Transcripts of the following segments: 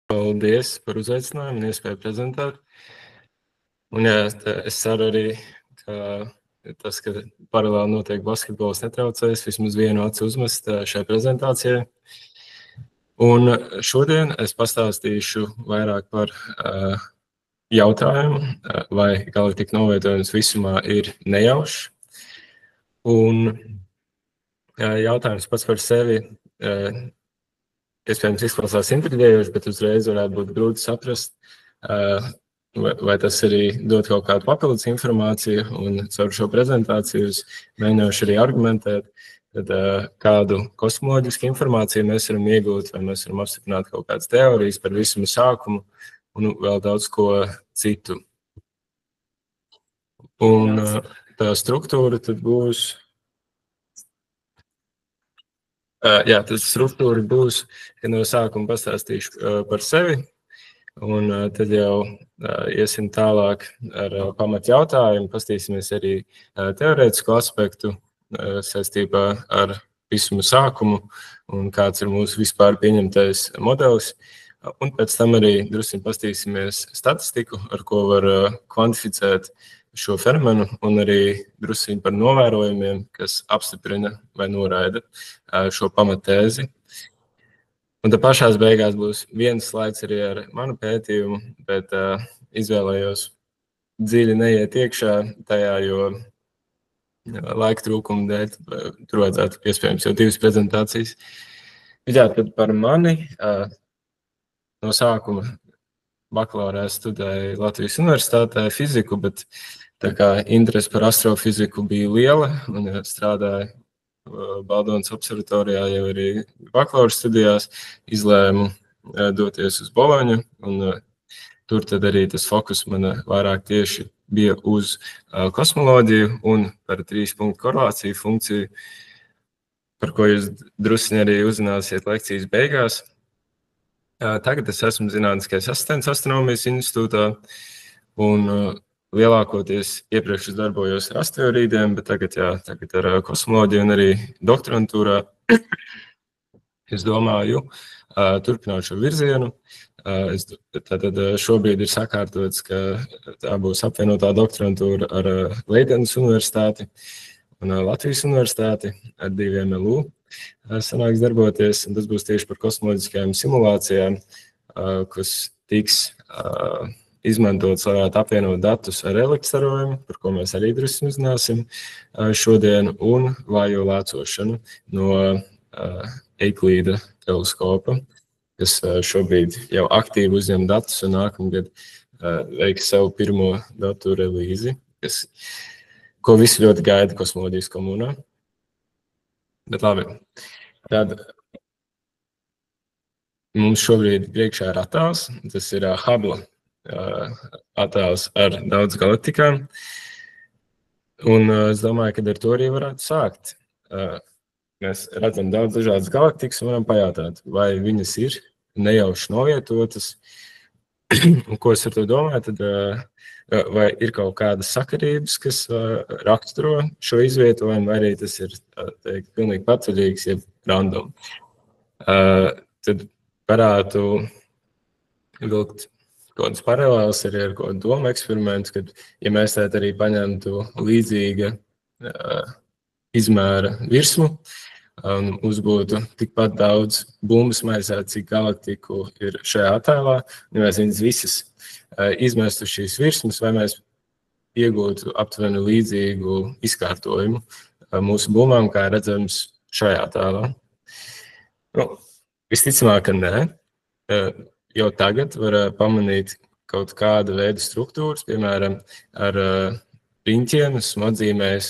Paldies par uzaicinājumu un iespēju prezentēt. Un jā, es ceru arī, ka tas, ka paralēli notiek basketbols, netraucēs vismaz vienu acu uzmest šai prezentācijai. Un šodien es pastāstīšu vairāk par jautājumu, vai galaktika novietojums visumā ir nejaušs. Un jautājums pats par sevi iespējams izklausās intriģējoši, bet uzreiz varētu būt grūti saprast, vai tas arī dod kaut kādu papildus informāciju, un caur šo prezentāciju es mēģināšu arī argumentēt, tad kādu kosmoloģisku informāciju mēs varam iegūt, vai mēs varam apstiprināt kaut kādas teorijas par visumu sākumu, un vēl daudz ko citu. Un tā struktūra tad būs... Jā, tas struktūra būs, ka no sākuma pastāstīšu par sevi, un tad jau iesim tālāk ar pamat jautājumu, pastīsimies arī teorētisku aspektu saistībā ar visumu sākumu un kāds ir mūsu vispār pieņemtais modelis, un pēc tam arī drusku pastīsimies statistiku, ar ko var kvantificēt šo fenomenu, un arī drusku par novērojumiem, kas apstiprina vai noraida šo pamatēzi. Un tad pašās beigās būs viens slaids arī ar manu pētījumu, bet izvēlējos dziļi neiet iekšā tajā, jo laika trūkuma dēļ tur vajadzētu iespējams jau 2 prezentācijas. Jā, tad par mani no sākuma bakalaurā studēju Latvijas Universitātē fiziku, bet tā kā interese par astrofiziku bija liela un strādāju Baldonas observatorijā jau arī bakalaura studijās, izlēmu doties uz Boloņu, un tur tad arī tas fokus man vairāk tieši bija uz kosmoloģiju un par 3-punktu korelāciju funkciju, par ko jūs drusciņi arī uzzināsiet lekcijas beigās. Tagad es esmu zinātniskais asistents Astronomijas institūtā, un lielākoties iepriekš es darbojos ar asteroīdiem, bet tagad ar kosmoloģiju un arī doktorantūrā es domāju turpināt šo virzienu. Tātad šobrīd ir sakārtots, ka tā būs apvienotā doktorantūra ar Leidenas universitāti un Latvijas universitāti ar 2 MLU. Sanāks darboties, un tas būs tieši par kosmoloģiskajām simulācijām, kas tiks izmantots, lai varētu apvienot datus ar elektrostarojumu, par ko mēs arī drusku uzzināsim šodien, un vājo lēcošanu no Eiklīda teleskopa, kas šobrīd jau aktīvi uzņem datus un nākamgad veiks savu pirmo datu relīzi, ko visi ļoti gaida kosmoloģijas komunā. Bet labi, tad mums šobrīd priekšā ir attēls, tas ir Hubble attēls ar daudz galaktikām, un es domāju, ka ar to arī varētu sākt. Mēs redzam daudz dažādas galaktikas un varam pajautāt, vai viņas ir nejauši novietotas, un ko es ar to domāju, tad vai ir kaut kādas sakarības, kas raksturo šo izvietojumu, vai arī tas ir teikt, pilnīgi patvaļīgs, jeb random. Tad varētu vilkt kaut kādas paralēlas arī ar kaut kādu domu eksperimentu, kad, ja mēs tēt arī paņemtu līdzīga izmēra virsmu un uzbūtu tikpat daudz bumbas maisēt, cik galaktiku ir šajā attēlā, ja mēs viņas visas izmestu šīs virsmas, vai mēs iegūtu aptuveni līdzīgu izkārtojumu mūsu bumbām, kā redzams šajā attēlā. Visticamāk, ka nē. Jau tagad var pamanīt kaut kāda veida struktūras, piemēram, ar riņķiem esmu atzīmējis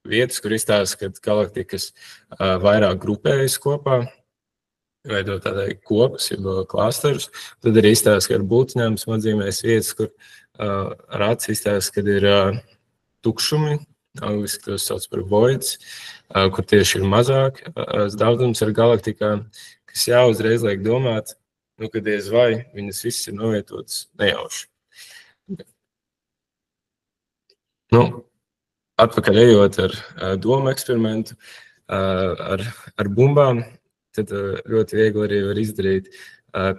vietas, kur izstāsta, ka galaktikas vairāk grupējas kopā, veidot tādai kopas, jeb klasterus. Tad arī izstāsta, ka ar būtņām esmu atzīmējis vietas, kur ar aci izstāsta, kad ir tukšumi, angliski tos sauc par voids, kur tieši ir mazāk daudzums ar galaktikām, kas jau uzreiz liek domāt, ka diez vai viņas visas ir novietotas nejauši. Atpakaļ ejot ar domu eksperimentu, ar bumbām, tad ļoti viegli arī var izdarīt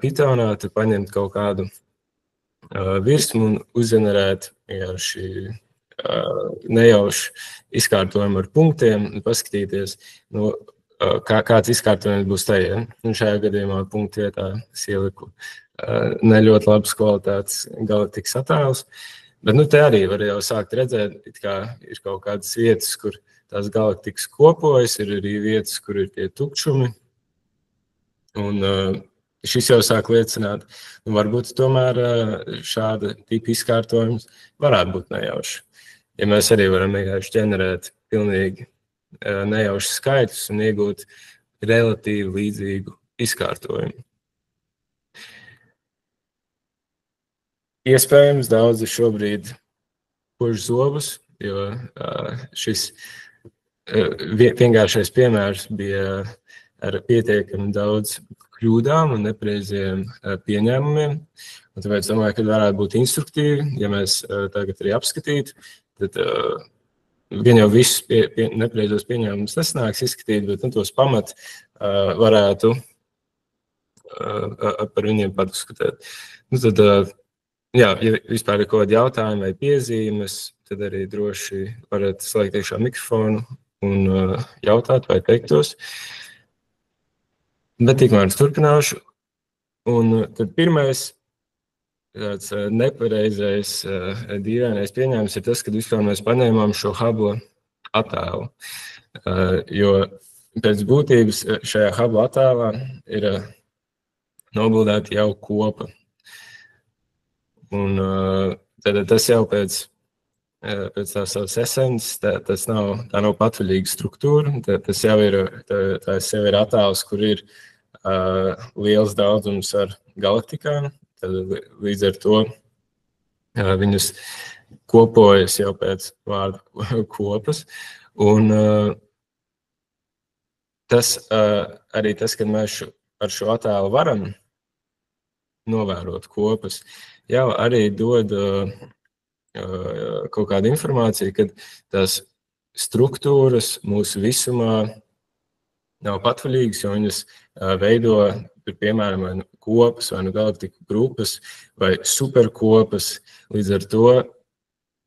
Pythonā, tu paņemt kaut kādu virsmu un uzģenerēt vienkārši nejauši izkārtojumu ar punktiem un paskatīties, kāds izkārtojums būs tajā. Un šajā gadījumā punktu vietā es ieliku ne ļoti labas kvalitātes galaktikas attēlus. Bet te arī var jau sākt redzēt, kā ir kaut kādas vietas, kur tās galaktikas kopojas, ir arī vietas, kur ir tie tukšumi. Un šis jau sāk liecināt, varbūt tomēr šāda tipa izkārtojums varētu būt nejauši. Ja mēs arī varam vienkārši ģenerēt pilnīgi nejauši skaitļus un iegūt relatīvi līdzīgu izkārtojumu. Iespējams, daudzi šobrīd kož zobus, jo šis vienkāršais piemērs bija ar pietiekami daudz kļūdām un nepreiziem pieņēmumiem. Un tāpēc domāju, ka varētu būt instruktīvi, ja mēs tagad arī apskatītu, tad gan jau visus nepreizos pieņēmumus nesnāks izskatīt, bet tos pamat varētu par viņiem padiskutēt. Tad, ja vispār ir kaut kādi jautājumi vai piezīmes, tad arī droši varat slēgt iekšā mikrofonu un jautāt vai teiktos. Bet tikmēr es turpināšu. Un tad pirmais tāds nepareizais, dīvainais pieņēmums ir tas, kad vispār mēs paņēmām šo Hubble attēlu. Jo pēc būtības šajā Hubble attēlā ir nobildēta jau kopa. Un tad tas jau pēc tās savas esences, tā nav patvaļīga struktūra, tas jau ir attēls, kur ir liels daudzums ar galaktikām, tad līdz ar to viņas kopojas jau pēc vārda kopas. Un arī tas, kad mēs ar šo attēlu varam novērot kopas, jau arī dod kaut kāda informācija, kad tās struktūras mūsu visumā nav patvaļīgas, jo viņas veido, piemēram, vai kopas, vai galaktiku grupas, vai superkopas. Līdz ar to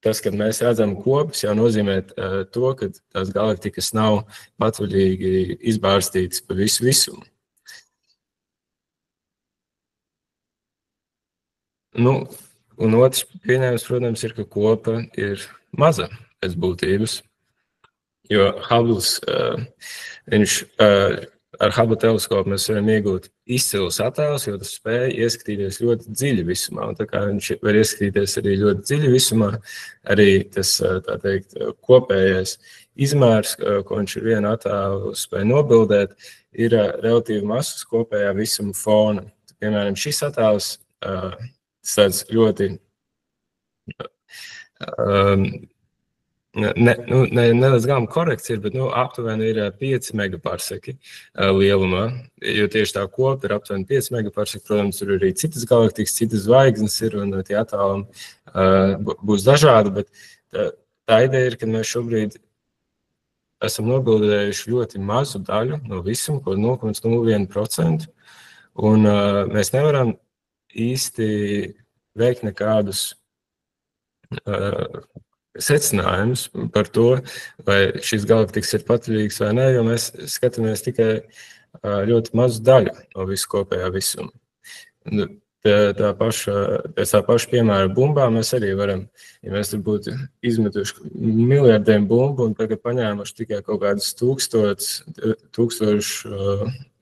tas, kad mēs redzam kopas, jau nozīmē to, ka tās galaktikas nav patvaļīgi izbārstītas pa visu visumu. Un otrs pieņēmums, protams, ir, ka kopa ir maza pēc būtības, jo ar Hubble teleskopu mēs varam iegūt izcilus attēlus, jo tas spēj ieskatīties ļoti dziļi visumā. Un tā kā viņš var ieskatīties arī ļoti dziļi visumā, arī tas, tā teikt, kopējais izmērs, ko viņš ir vienu attēlu spēj nobildēt, ir relatīvi mazs kopējā visuma fona. Piemēram, šis attēls tāds ļoti ne līdz galam korekts ir, bet aptuveni ir 5 megaparseki lielumā, jo tieši tā kopa ir aptuveni 5 megaparseki. Protams, tur arī citas galaktikas, citas zvaigznes ir, un tie attēlumi būs dažādi, bet tā ideja ir, ka mēs šobrīd esam nobildējuši ļoti mazu daļu no visuma, ko 0,01%, un mēs nevaram īsti veikt nekādus secinājumus par to, vai šīs galaktikas ir patvaļīgas vai nē, jo mēs skatāmies tikai ļoti mazu daļu no visu kopējā visuma. Pēc tā paša piemēra bumbām mēs arī varam, ja mēs tur būtu izmetuši miljardiem bumbu un tagad paņēmuši tikai kaut kādus 1000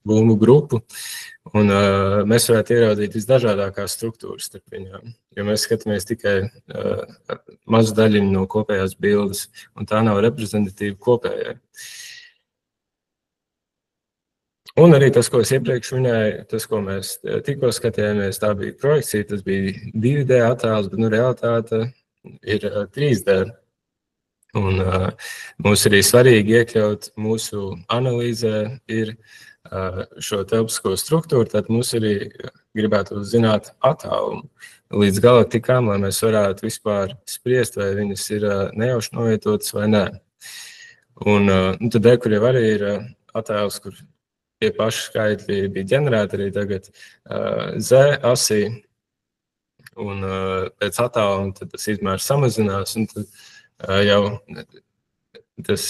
bumbu grupu, un mēs varētu ieraudzīt visdažādākās struktūras starp viņām, jo mēs skatāmies tikai mazu daļiņu no kopējās bildes, un tā nav reprezentatīva kopējai. Un arī tas, ko es iepriekš minēju, tas, ko mēs tikko skatījāmies, tā bija projekcija, tas bija 2D attēls, bet realitāte ir 3D. Un mums arī svarīgi iekļaut mūsu analīzē ir šo telpisko struktūru, tad mums arī gribētu zināt attālumu līdz galaktikām, lai mēs varētu vispār spriest, vai viņas ir nejauši novietotas vai nē. Un tad, kur jau arī ir attēls, kur tie paši skaitļi bija ģenerēti arī tagad Z-asī, un pēc attāluma tas izmērs samazinās, un tad jau tas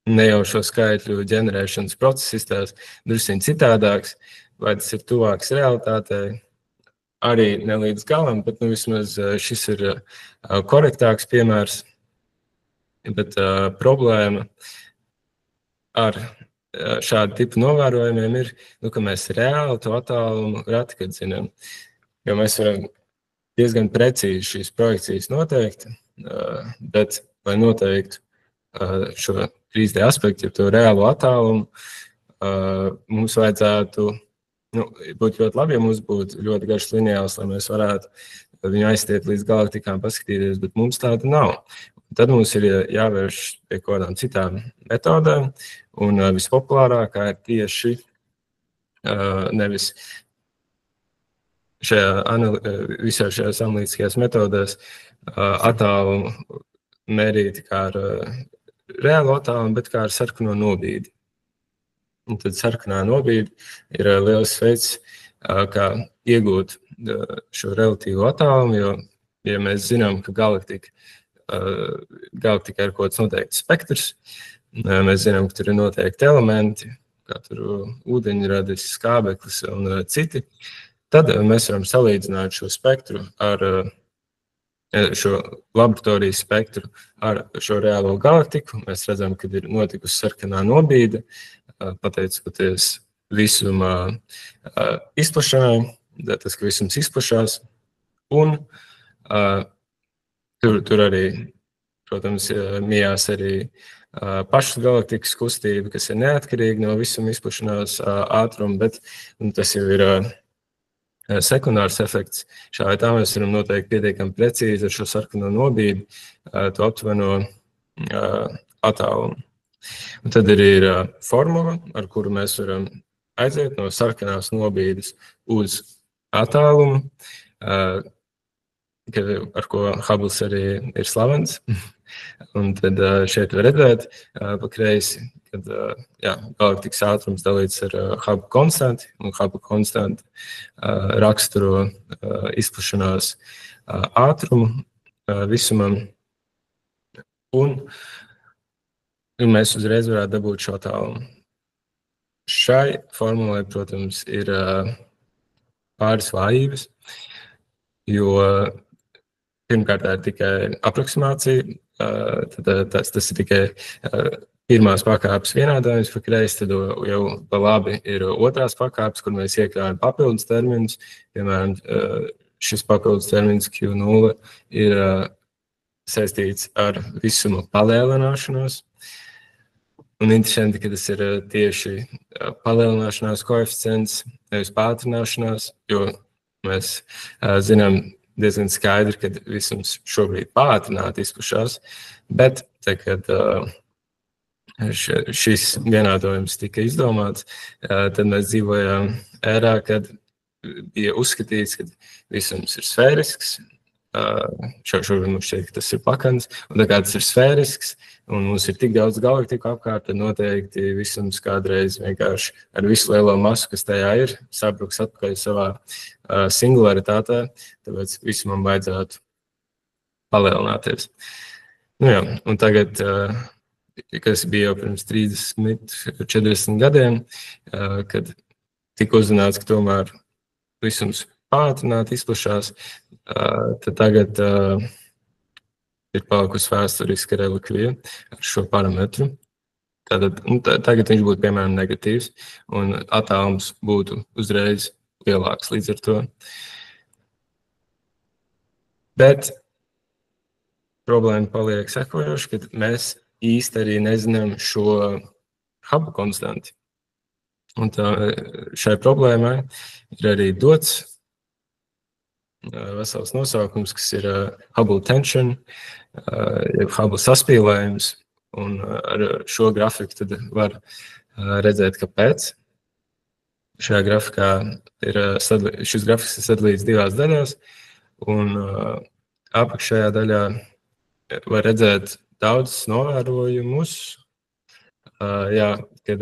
nejaušo skaitļu ģenerēšanas process izstās drusciņ citādāks, vai tas ir tuvāks realitātei, arī ne līdz galam, bet vismaz šis ir korektāks piemērs, bet problēma ar šādu tipu novērojumiem ir, ka mēs reāli to attālumu reti, kad zinām, jo mēs varam diezgan precīzi šīs projekcijas noteikt, bet, lai noteiktu šo 3D aspektu, to reālo attālumu, mums vajadzētu, būtu ļoti labi, ja mums būtu ļoti garš lineāls, lai mēs varētu viņu aizstiet līdz galaktikām paskatīties, bet mums tāda nav. Tad mums ir jāvērš pie kādām citām metodēm, un vispopulārākā ir tieši nevis visā šajās analītiskajās metodēs attālumu mērīt kā ar reālu attālumu, bet kā ar sarkano nobīdi. Un tad sarkanā nobīde ir liels veids, kā iegūt šo relatīvo attālumu, jo, ja mēs zinām, ka galaktika ir kaut kāds noteikts spektrs, mēs zinām, ka tur ir noteikti elementi, kā tur ūdeņradis, skābeklis un citi, tad mēs varam salīdzināt šo spektru ar šo laboratorijas spektru ar šo reālo galaktiku. Mēs redzam, ka ir notikusi sarkanā nobīde, pateicoties visuma izplašanai, tas, ka visums izplašās, un tur arī, protams, mijās arī pašas galaktikas kustība, kas ir neatkarīga no visuma izplašanās ātruma, bet tas jau ir sekundārs efekts. Šā vai tā mēs varam noteikti pietiekami precīzi ar šo sarkano nobīdi to aptuveno attālumu. Un tad arī ir formula, ar kuru mēs varam aiziet no sarkanās nobīdes uz attālumu, ar ko Hubble's arī ir slavens. Un tad šeit var redzēt pa kreisi, kad galaktikas ātrums dalīts ar Hubble konstanti, un Hubble konstanti raksturo izplašanās ātrumu visumam. Un mēs uzreiz varētu dabūt šo attālumu. Šai formulai, protams, ir pāris vājības, jo pirmkārt tā ir tikai aproksimācija, tas ir tikai pirmās pakāpes vienādojums pa kreisi, tad jau pa labi ir otrās pakāpes, kur mēs iekļaujam papildus terminus. Piemēram, šis papildus termins Q0 ir saistīts ar visuma palielināšanos. Un interesanti, ka tas ir tieši palielināšanās koeficients, nevis pātrināšanās, jo mēs zinām diezgan skaidri, ka visums šobrīd pātrināti izplašās, bet kad šis vienādojums tika izdomāts, tad mēs dzīvojām ērā, kad bija uzskatīts, ka visums ir sfērisks. Šobrīd mums šķiet, ka tas ir plakans, un tā kā tas ir sfērisks, un mums ir tik daudz galaktiku apkārt, tad noteikti visums kādreiz vienkārši ar visu lielo masu, kas tajā ir, sabruks atpakaļ savā singularitātē, tāpēc visumam vajadzētu palielināties. Un tagad, kas bija jau pirms 30-40 gadiem, kad tika uzzināts, ka tomēr visums pātrināti izplašās, tad tagad ir palikusi vēsturiska relikvija ar šo parametru. Tagad viņš būtu, piemēram, negatīvs, un attālums būtu uzreiz lielāks līdz ar to. Bet problēma paliek sekojoša, ka mēs īsti arī nezinām šo Hubble konstanti. Un šai problēmai ir arī dots vesels nosaukums, kas ir Hubble tension, jeb Hubble saspīlējums, un ar šo grafiku tad var redzēt, kāpēc. Šajā grafikā šis grafiks ir sadalīts divās daļās, un apakšējā daļā var redzēt daudzus novērojumus, jā, kad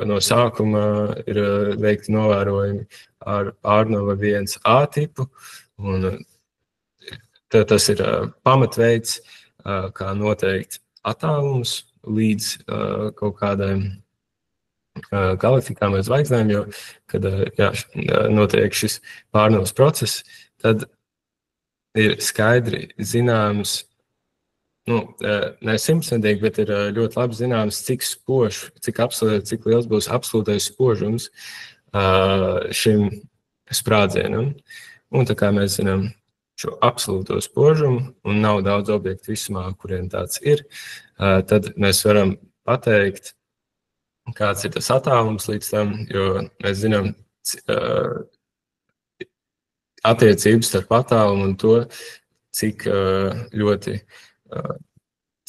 no sākuma ir veikti novērojumi ar pārnova 1A tipu, un tas ir pamatveids, kā noteikt attālums līdz kaut kādai galaktikām vai zvaigznēm, jo, kad notiek šis pārnovas process, tad ir skaidri zināms, ne simtprocentīgi, bet ir ļoti labi zināms, cik spožs, cik liels būs absolūtais spožums šim sprādzienam. Un tā kā mēs zinām šo absolūto spožumu, un nav daudz objektu visumā, kuriem tāds ir, tad mēs varam pateikt, kāds ir tas attālums līdz tam, jo mēs zinām attiecības starp attālumu un to, cik ļoti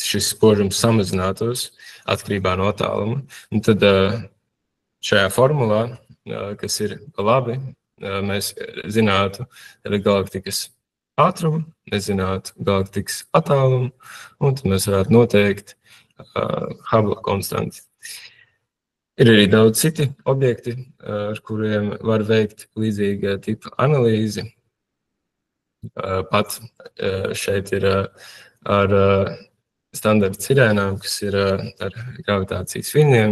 šis spožums samazinātos atkarībā no attāluma. Un tad šajā formulā, kas ir labi, mēs zinātu galaktikas ātrumu, mēs zinātu galaktikas attālumu, un tad mēs varētu noteikt Hubble konstanti. Ir arī daudz citi objekti, ar kuriem var veikt līdzīga tipa analīzi. Pat šeit ir ar standarta sirēnām, kas ir ar gravitācijas viļņiem,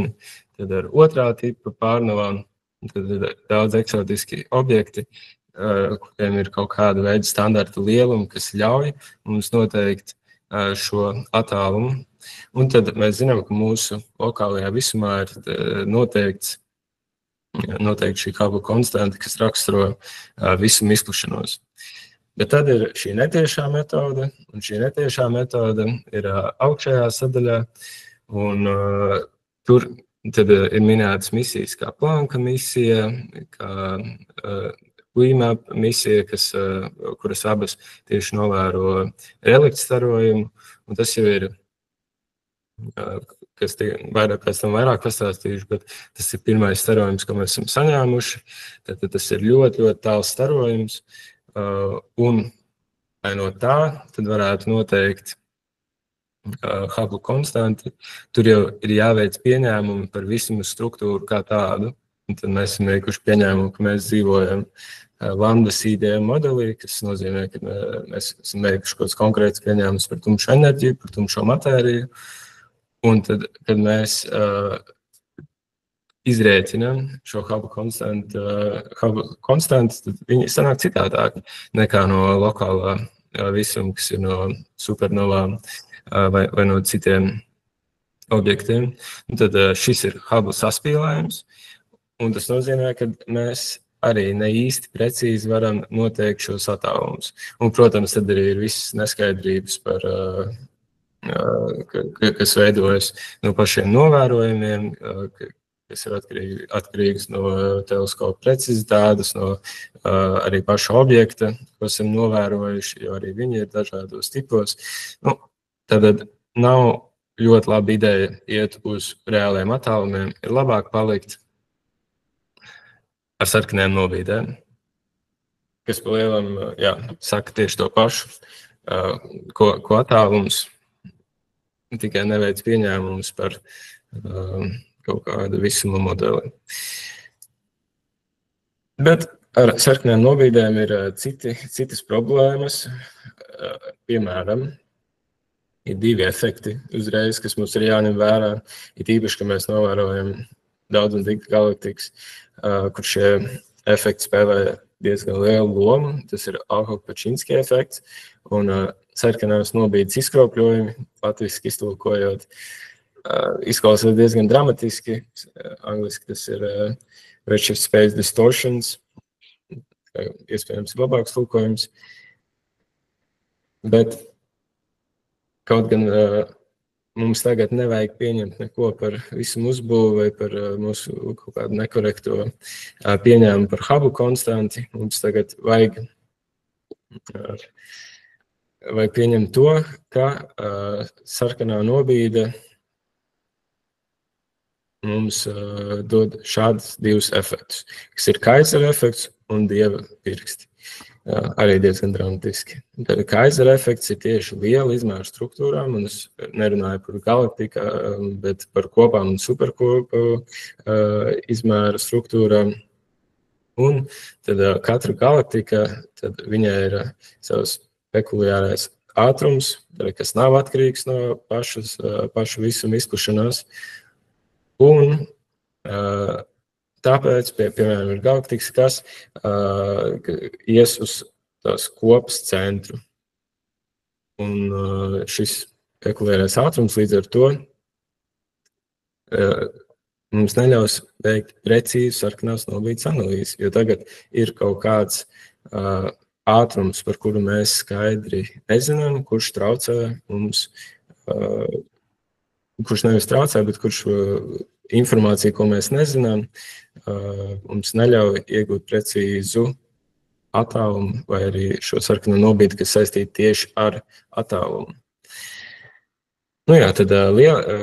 tad ar otrā tipa pārnovām, tad ir daudz eksotiski objekti, kuriem ir kaut kāda veida standarta lieluma, kas ļauj mums noteikt šo attālumu. Un tad mēs zinām, ka mūsu lokālajā visumā ir noteikti šī Hubble konstanta, kas raksturo visumu izplešanos. Bet tad ir šī netiešā metode, un šī netiešā metode ir augšējā sadaļā, un tur tad ir minētas misijas kā Plancka misija, kā UIMAP misija, kuras abas tieši novēro reliktu starojumu, un tas jau ir, kas pēc tam vairāk pastāstījuši, bet tas ir pirmais starojums, ko mēs esam saņēmuši. Tad tas ir ļoti, ļoti tāls starojums, un no tā tad varētu noteikt Hubble konstanti. Tur jau ir jāveic pieņēmumi par visumu struktūru kā tādu. Un tad mēs esam veikuši pieņēmumu, ka mēs dzīvojam lambdas IDM modelī, kas nozīmē, ka mēs esam veikuši kaut kāds konkrēts pieņēmums par tumšu enerģiju, par tumšo matēriju. Un tad, kad mēs izrēķinām šo Hubble konstantu, tad viņi sanāk citādāk nekā no lokālā visuma, kas ir no supernovām vai no citiem objektiem. Un tad šis ir Hubble saspīlējums, un tas nozīmē, ka mēs arī ne īsti precīzi varam noteikt šos attālumus. Un, protams, tad arī ir visas neskaidrības par kas veidojas no pašiem novērojumiem, kas ir atkarīgs no teleskopa precizitātes, no arī paša objekta, ko esam novērojuši, jo arī viņi ir dažādos tipos. Tad nav ļoti laba ideja iet uz reāliem attālumiem. Ir labāk palikt ar sarkaniem nobīdēm, kas pa lielam saka tieši to pašu, ko attālums, tikai neveic pieņēmumus par kaut kādu visuma modeli. Bet ar sarkaniem nobīdēm ir citas problēmas. Piemēram, ir divi efekti uzreiz, kas mums ir jāņem vērā. Ir īpaši, ka mēs novērojam daudz un tik galaktikas, kur šie efekti spēlē diezgan lielu lomu. Tas ir Aho-Pačinski efekts un sarkanās nobīdes izkropļojumi, latviski iztulkojot, izklausās diezgan dramatiski. Angliski tas ir redshift space distortions, iespējams labāks tulkojums. Bet kaut gan mums tagad nevajag pieņemt neko par visu uzbūvu vai par mūsu kaut kādu nekorekto pieņēmumu par Hubble konstanti. Mums tagad vajag pieņemt to, ka sarkanā nobīde mums dod šādus divus efektus, kas ir Kaisera efekts un dieva pirksti. arī diezgan dramatiski. Kaisera efekts ir tieši liela izmēra struktūrām, un es nerunāju par galaktika, bet par kopām un superkopu izmēra struktūrām. Un tad katra galaktika, tad viņai ir savs pekuliārais ātrums, kas nav atkarīgs no pašu visuma izplešanās. Un tāpēc, piemēram, ir galaktikas, kas ies uz tās kopas centru. Un šis pekuliārais ātrums līdz ar to mums neļaus veikt precīzu sarkanās nobīdes analīzi, jo tagad ir kaut kāds ātrums, par kuru mēs skaidri nezinām, kurš traucē mums, kurš nevis traucē, bet kurš informācija, ko mēs nezinām, mums neļauj iegūt precīzu attālumu vai arī šo sarkano nobīdi, kas saistīta tieši ar attālumu. Nu jā, tad,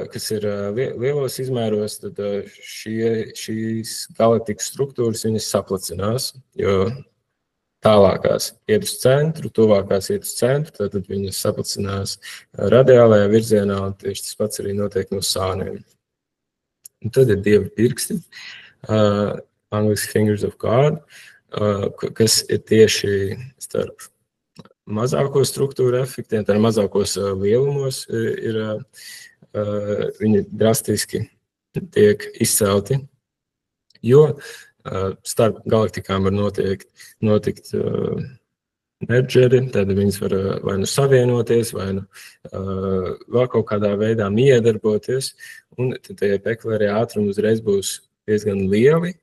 kas ir lielos izmēros, tad šīs galaktikas struktūras viņas saplacinās, jo tālākās iet uz centru, tuvākās iet uz centru, tad viņas saplacinās radiālajā virzienā, un tieši tas pats arī notiek no sāniem. Un tad ir dieva pirksti, angliski Fingers of God, kas ir tieši starp mazāko struktūru efektiem, tā mazākos lielumos viņi drastiski tiek izcelti, jo starp galaktikām var notikt mergeri, tad viņas var vai nu savienoties, vai nu vēl kaut kādā veidā miedarboties, un tad tie pekuliārie ātrumi uzreiz būs diezgan lieli,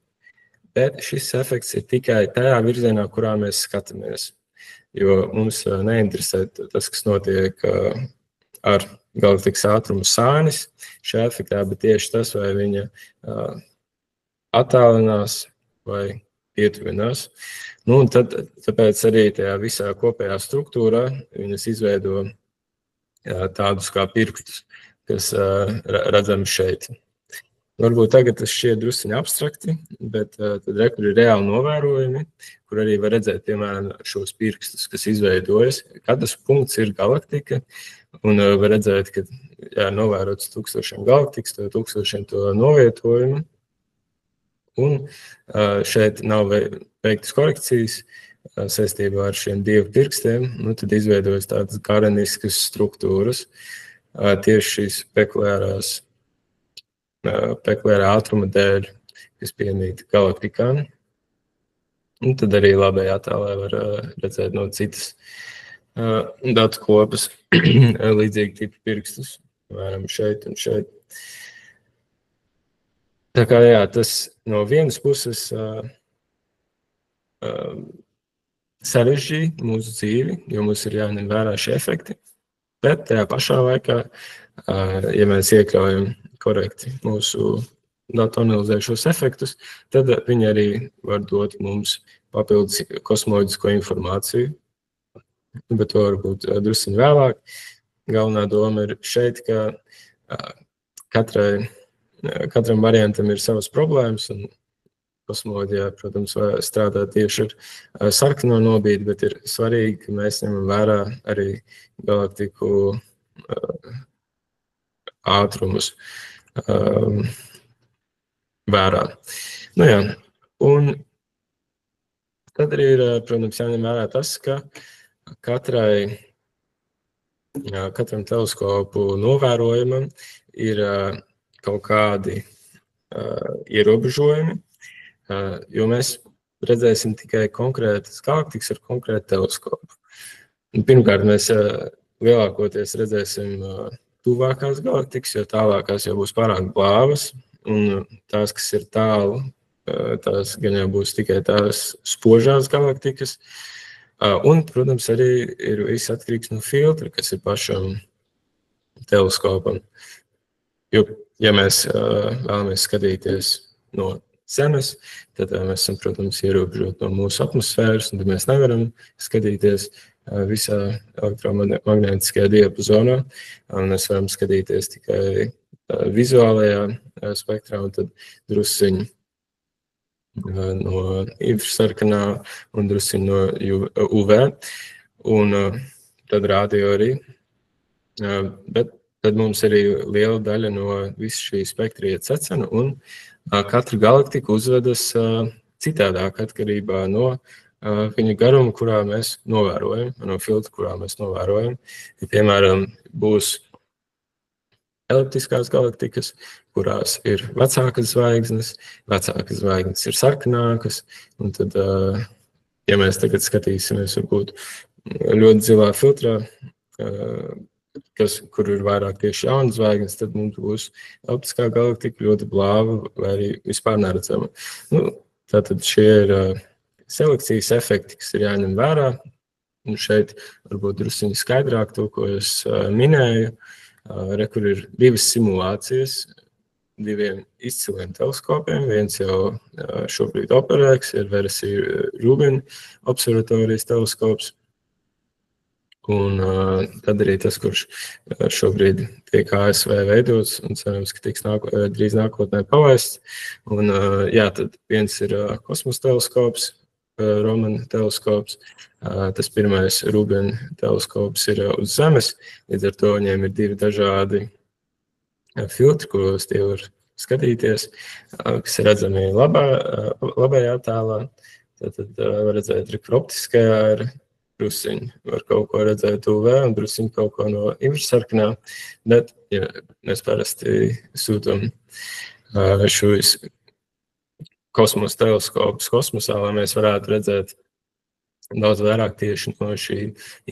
bet šis efekts ir tikai tajā virzienā, kurā mēs skatāmies. Jo mums neinteresē tas, kas notiek ar galaktikas ātrumu sānis šajā efektā, bet tieši tas, vai viņa attālinās vai pietuvinās. Nu, un tāpēc arī tajā visā kopējā struktūrā viņas izveido tādus kā pirkstus, kas redzami šeit. Varbūt tagad tas šķiet drusciņi abstrakti, bet tad rekur ir reāli novērojumi, kur arī var redzēt, piemēram, šos pirkstus, kas izveidojas. Katrs punkts ir galaktika, un var redzēt, ka novērots 1000 galaktikas, 1000 to novietojumu. Un šeit nav veiktas korekcijas saistībā ar šiem dievu pirkstiem, nu tad izveidojas tādas gareniskas struktūras, tieši šīs pekuliārā ātruma dēļ, kas piemīt galaktikām. Un tad arī labajā attēlā var redzēt no citas datu kopas līdzīgi tipu pirkstus, piemēram, šeit un šeit. Tā kā jā, tas no vienas puses sarežģīja mūsu dzīvi, jo mums ir jāņem vērā šie efekti, bet tajā pašā laikā, ja mēs iekļaujam korekti mūsu datu analizējušos efektus, tad viņi arī var dot mums papildus kosmoloģisko informāciju, bet to varbūt drusciņi vēlāk. Galvenā doma ir šeit, ka katram variantam ir savas problēmas, un kosmoloģijā, protams, strādā tieši ar sarkano nobīdi, bet ir svarīgi, ka mēs ņemam vērā arī galaktiku ātrumus vērā. Nu jā, un tad arī ir, protams, jāņem vērā tas, ka katram teleskopu novērojumam ir kaut kādi ierobežojumi, jo mēs redzēsim tikai konkrētas galaktikas ar konkrētu teleskopu. Pirmkārt, mēs lielākoties redzēsim tuvākās galaktikas, jo tālākās jau būs pārāk blāvas, un tās, kas ir tālu, tās gan jau būs tikai tās spožās galaktikas. Un, protams, arī ir viss atkarīgs no filtra, kas ir pašam teleskopam. Jo, ja mēs vēlamies skatīties no Zemes, tad mēs esam, protams, ierobežot no mūsu atmosfēras, un tad mēs nevaram skatīties visā elektromagnētiskajā diapazonā, un mēs varam skatīties tikai vizuālajā spektrā, un tad drusciņi no infrasarkanā un drusciņ no UV, un tad rādio arī. Bet tad mums arī liela daļa no visu šī spektra iet secena, un katra galaktika uzvedas citādāk atkarībā no viņa garuma, kurā mēs novērojam, no filtra, kurā mēs novērojam. Ja, piemēram, būs eliptiskās galaktikas, kurās ir vecākas zvaigznes ir sarkanākas, un tad, ja mēs tagad skatīsimies, varbūt ļoti zilā filtrā, kur ir vairāk tieši jaunas zvaigznes, tad mums būs eliptiskā galaktika ļoti blāva vai arī vispār neredzama. Tātad šie ir selekcijas efekti, kas ir jāņem vērā, un šeit varbūt drusciņi skaidrāk to, ko es minēju. Kur ir divas simulācijas, diviem izciliem teleskopiem. Viens jau šobrīd operē, kas ir versija Rubin observatorijas teleskops. Un tad arī tas, kurš šobrīd tiek ASV veidots un cerams, ka tiks drīz nākotnē palaists. Un tad viens ir kosmosa teleskops, Roman teleskops. Tas pirmais Rubin teleskops ir uz Zemes, līdz ar to viņiem ir divi dažādi filtri, kuros tie var skatīties, kas ir redzami labajā attēlā. Tad var redzēt optiskajā ir drusiņi, var kaut ko redzēt UV un drusiņi kaut ko no infrasarkanā, bet ja mēs parasti sūtam šos kosmosa teleskopus kosmosā, lai mēs varētu redzēt daudz vairāk tieši no šī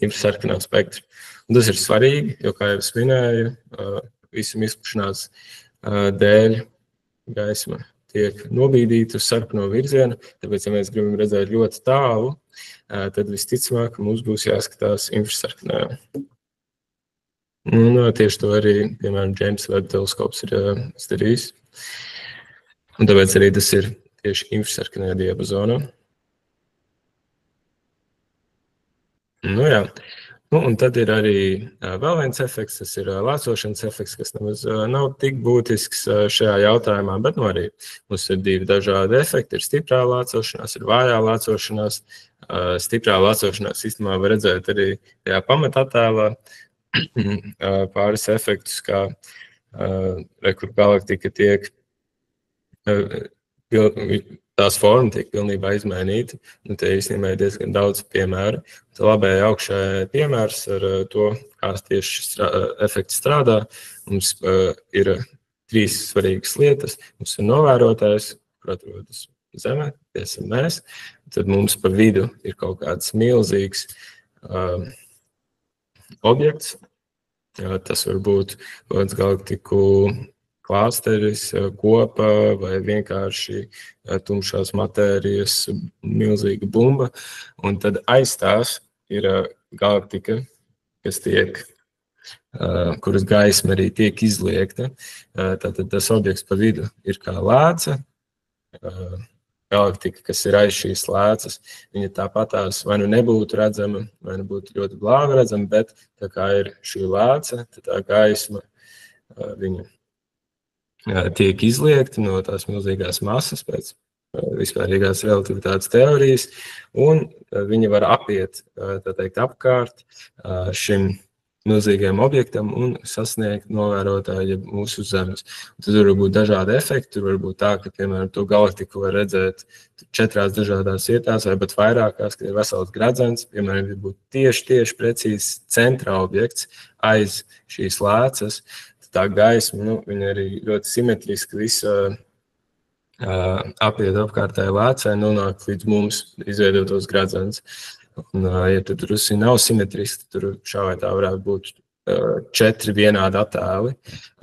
infrasarkanā spektra. Un tas ir svarīgi, jo, kā jau es minēju, visam izplešanās dēļ gaisma tiek nobīdīta uz sarkano virzienu, tāpēc, ja mēs gribam redzēt ļoti tālu, tad visticamāk mums būs jāskatās infrasarkanā. Un tieši to arī, piemēram, James Webb teleskops ir izdarījis. Un tāpēc arī tas ir tieši infrasarkanajā diapazonā. Un tad ir arī vēl viens efekts, tas ir lācošanas efekts, kas nemaz nav tik būtisks šajā jautājumā, bet arī mums ir divi dažādi efekti. Ir stiprā lācošanās, ir vājā lācošanās. Stiprā lācošanās īstenībā var redzēt arī tajā pamatattēlā pāris efektus, kā kur galaktika tiek tās forma tiek pilnībā izmainīta. Te īstenībā ir diezgan daudz piemēru. Labējā augšā piemērs ar to, kā tieši šis efekts strādā. Mums ir trīs svarīgas lietas. Mums ir novērotājs, kur atrodas Zeme, tie esam mēs. Tad mums pa vidu ir kaut kāds milzīgs objekts. Tas var būt kāds galaktiku klāsteris, kopa vai vienkārši tumšās matērijas milzīga bumba. Un tad aiz tās ir galaktika, kas kuras gaisma arī tiek izliekta. Tātad tas objekts pa vidu ir kā lēca. Galaktika, kas ir aiz šīs lēcas, viņa tāpatās vai nu nebūtu redzama, vai nu būtu ļoti blāvi redzama, bet tā kā ir šī lēca, tad tā gaisma viņa tiek izliekta no tās milzīgās masas pēc vispārīgās relativitātes teorijas, un viņa var apiet, tā teikt, apkārt šim milzīgiem objektam un sasniegt novērotāju mūsu Zemes. Tad var būt dažādi efekti, tur var būt tā, ka, piemēram, to galaktiku var redzēt 4 dažādās vietās, vai pat vairākās, kad ir vesels gradzens, piemēram, ja būtu tieši precīzi centrā objekts aiz šīs lēcas, tā gaisma, viņa arī ļoti simetriski visa apiet apkārtēji lēcai, nonāk līdz mums izveidotos gradzens. Un, ja tur drusku nav simetriski, tur šā vai tā varētu būt 4 vienādi attēli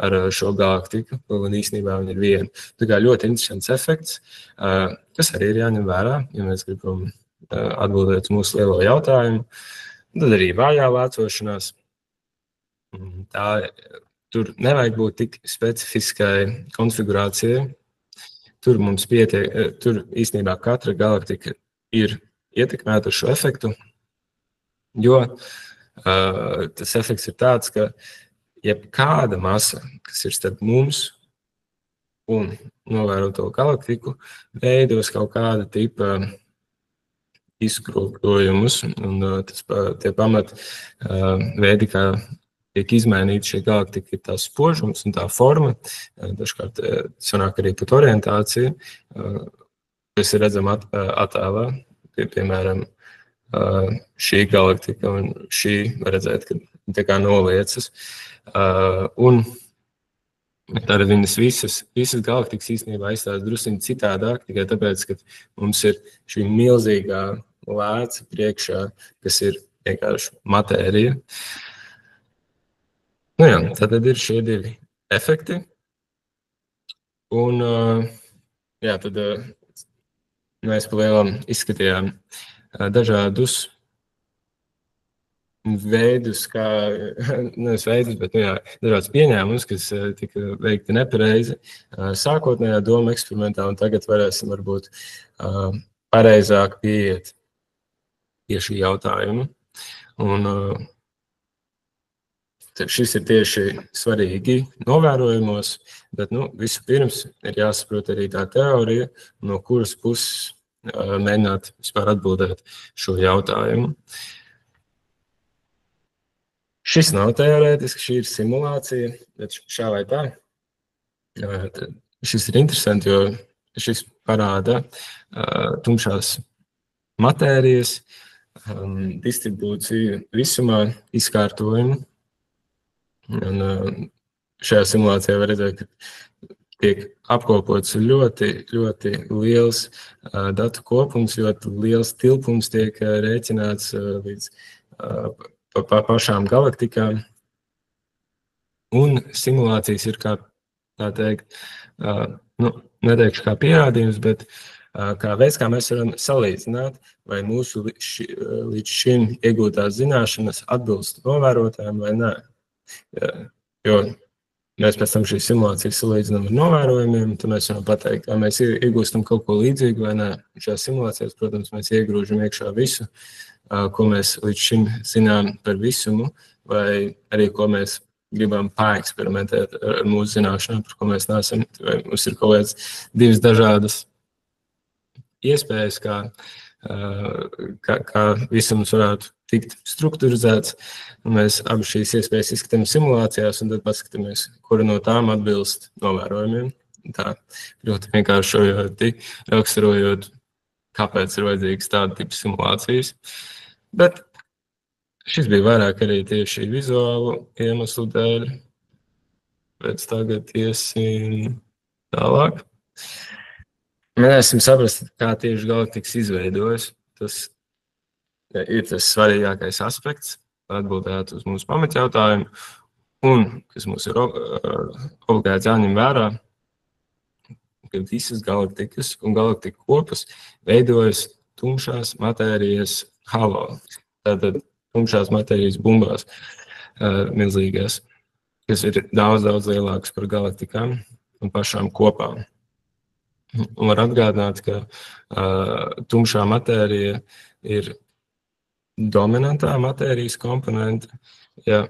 ar šo galaktiku, un īstenībā viņi ir viena. Tā kā ļoti interesants efekts, kas arī ir jāņem vērā, ja mēs gribam atbildēt uz mūsu lielo jautājumu. Tad arī vājā lēcošanās. Tur nevajag būt tik specifiskai konfigurācijai. Tur mums pietiek, tur īstenībā katra galaktika ir ietekmēta ar šo efektu, jo tas efekts ir tāds, ka jebkāda masa, kas ir starp mums un novēroto galaktiku veidos kaut kāda tipa izkropļojumus, un tie pamat veidi, kā tiek izmainīta šī galaktika, ir tās spožums un tā forma, dažkārt sanāk arī pat orientācija, kas ir redzama attēlā, piemēram, šī galaktika un šī var redzēt, ka tā kā noliecas, un tātad viņas visas galaktikas īstenībā izstāsta drusciņi citādāk, tikai tāpēc, ka mums ir šī milzīgā lēca priekšā, kas ir vienkārši matērija. Nu jā, tātad ir šie divi efekti. Un jā, tad mēs pa lielam izskatījām dažādus veidus, kā, nevis veidus, bet dažādas pieņēmumus, kas tika veikti nepareizi sākotnējā doma eksperimentā, un tagad varēsim varbūt pareizāk pieiet pie šī jautājuma. Un šis ir tieši svarīgi novērojumos, bet vispirms ir jāsaprot arī tā teorija, no kuras puses mēģināt vispār atbildēt šo jautājumu. Šis nav teorētiski, šī ir simulācija, bet šā vai tā. Šis ir interesanti, jo šis parāda tumšās matērijas distribūciju visumā, izkārtojumu. Un šajā simulācijā var redzēt, ka tiek apkopots ļoti, ļoti liels datu kopums, ļoti liels tilpums tiek rēķināts līdz pašām galaktikām. Un simulācijas ir kā teikt, neteikšu kā pierādījums, bet kā veids, kā mēs varam salīdzināt, vai mūsu līdz šim iegūtās zināšanas atbilst novērotājiem vai nē. Jo mēs pēc tam šīs simulācijas salīdzinām ar novērojumiem, tad mēs varam pateikt, vai mēs iegūstam kaut ko līdzīgu vai nē. Šajās simulācijās, protams, mēs iegrūžam iekšā visu, ko mēs līdz šim zinām par visumu, vai arī ko mēs gribam paeksperimentēt ar mūsu zināšanām, par ko mēs neesam, vai mums ir kaut kāds divas dažādas iespējas, kā visums varētu tikt strukturizēts. Mēs abi šīs iespējas izskatām simulācijās, un tad paskatāmies, kura no tām atbilst novērojumiem. Tā ļoti vienkāršojot, raksturojot, kāpēc ir vajadzīgas tāda tipa simulācijas. Bet šis bija vairāk arī tieši vizuālu iemeslu dēļ. Bet tagad iesim tālāk. Mēģināsim saprast, kā tieši galaktikas izveidojas. Tas ir tas svarīgākais aspekts, lai atbildētu uz mūsu pamatjautājumu, un kas mums ir obligāti jāņem vērā, ka visas galaktikas un galaktika kopas veidojas tumšās matērijas halo. Tātad tumšās matērijas bumbās milzīgās, kas ir daudz lielākas par galaktikām un pašām kopām. Un var atgādināt, ka tumšā matērija ir dominantā matērijas komponente. Ja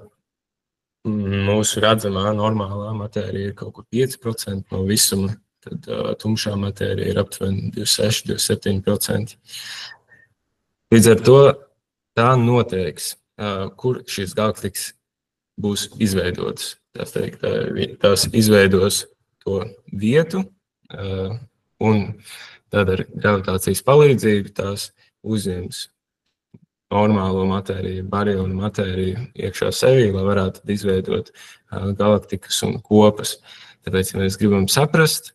mūsu redzamā normālā matērija ir kaut kur 5% no visuma, tad tumšā matērija ir aptuveni 26–27%. Līdz ar to tā noteiks, kur šīs galaktikas būs izveidotas. Tās izveidos to vietu, un tad ar gravitācijas palīdzību tās uzņems normālo matēriju, barionu matēriju iekšā sevī, lai varētu izveidot galaktikas un kopas. Tāpēc, ja mēs gribam saprast,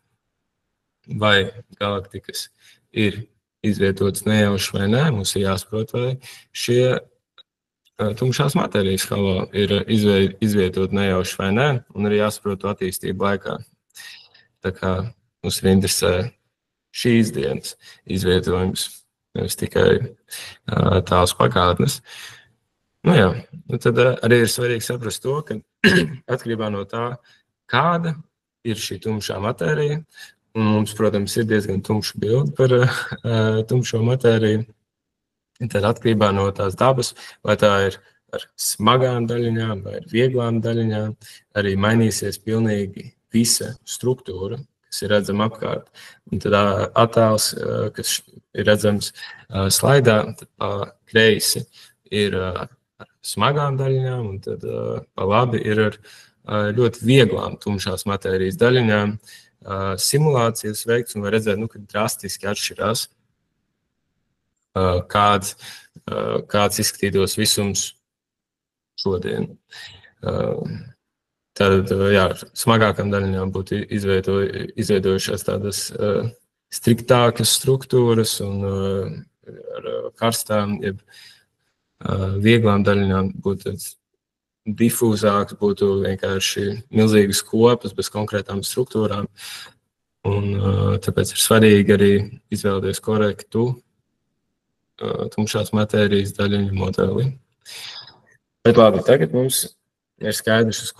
vai galaktikas ir izvietotas nejauši vai nē, mums ir jāsaprot, vai šie tumšās matērijas halo ir izvietot nejauši vai nē, un arī jāsaprot to attīstību laikā. Tā kā mums ir interesē šīs dienas izvietojums, nevis tikai tās pagātnes. Tad arī ir svarīgi saprast to, ka atkarībā no tā, kāda ir šī tumšā matērija, un mums, protams, ir diezgan tumša bilde par tumšo matēriju, tad atkarībā no tās dabas, vai tā ir ar smagām daļiņām vai ar vieglām daļiņām, arī mainīsies pilnīgi visa struktūra, kas ir redzama apkārt. Un tad attēls, kas ir redzams slaidā, tad pa kreisi ir ar smagām daļiņām, un tad pa labi ir ar ļoti vieglām tumšās matērijas daļiņām. Simulācijas veikts un var redzēt, ka drastiski atšķirās, kāds izskatītos visums šodien. Tad, jā, smagākām daļiņām būtu izveidojušās tādas striktākas struktūras un ar karstām, jeb vieglām daļiņām būtu difūzāks, būtu vienkārši milzīgas kopas bez konkrētām struktūrām. Un tāpēc ir svarīgi arī izvēlēties korektu tumšās matērijas daļiņu modeli. Bet labi, tagad mums ir skaidrs, uz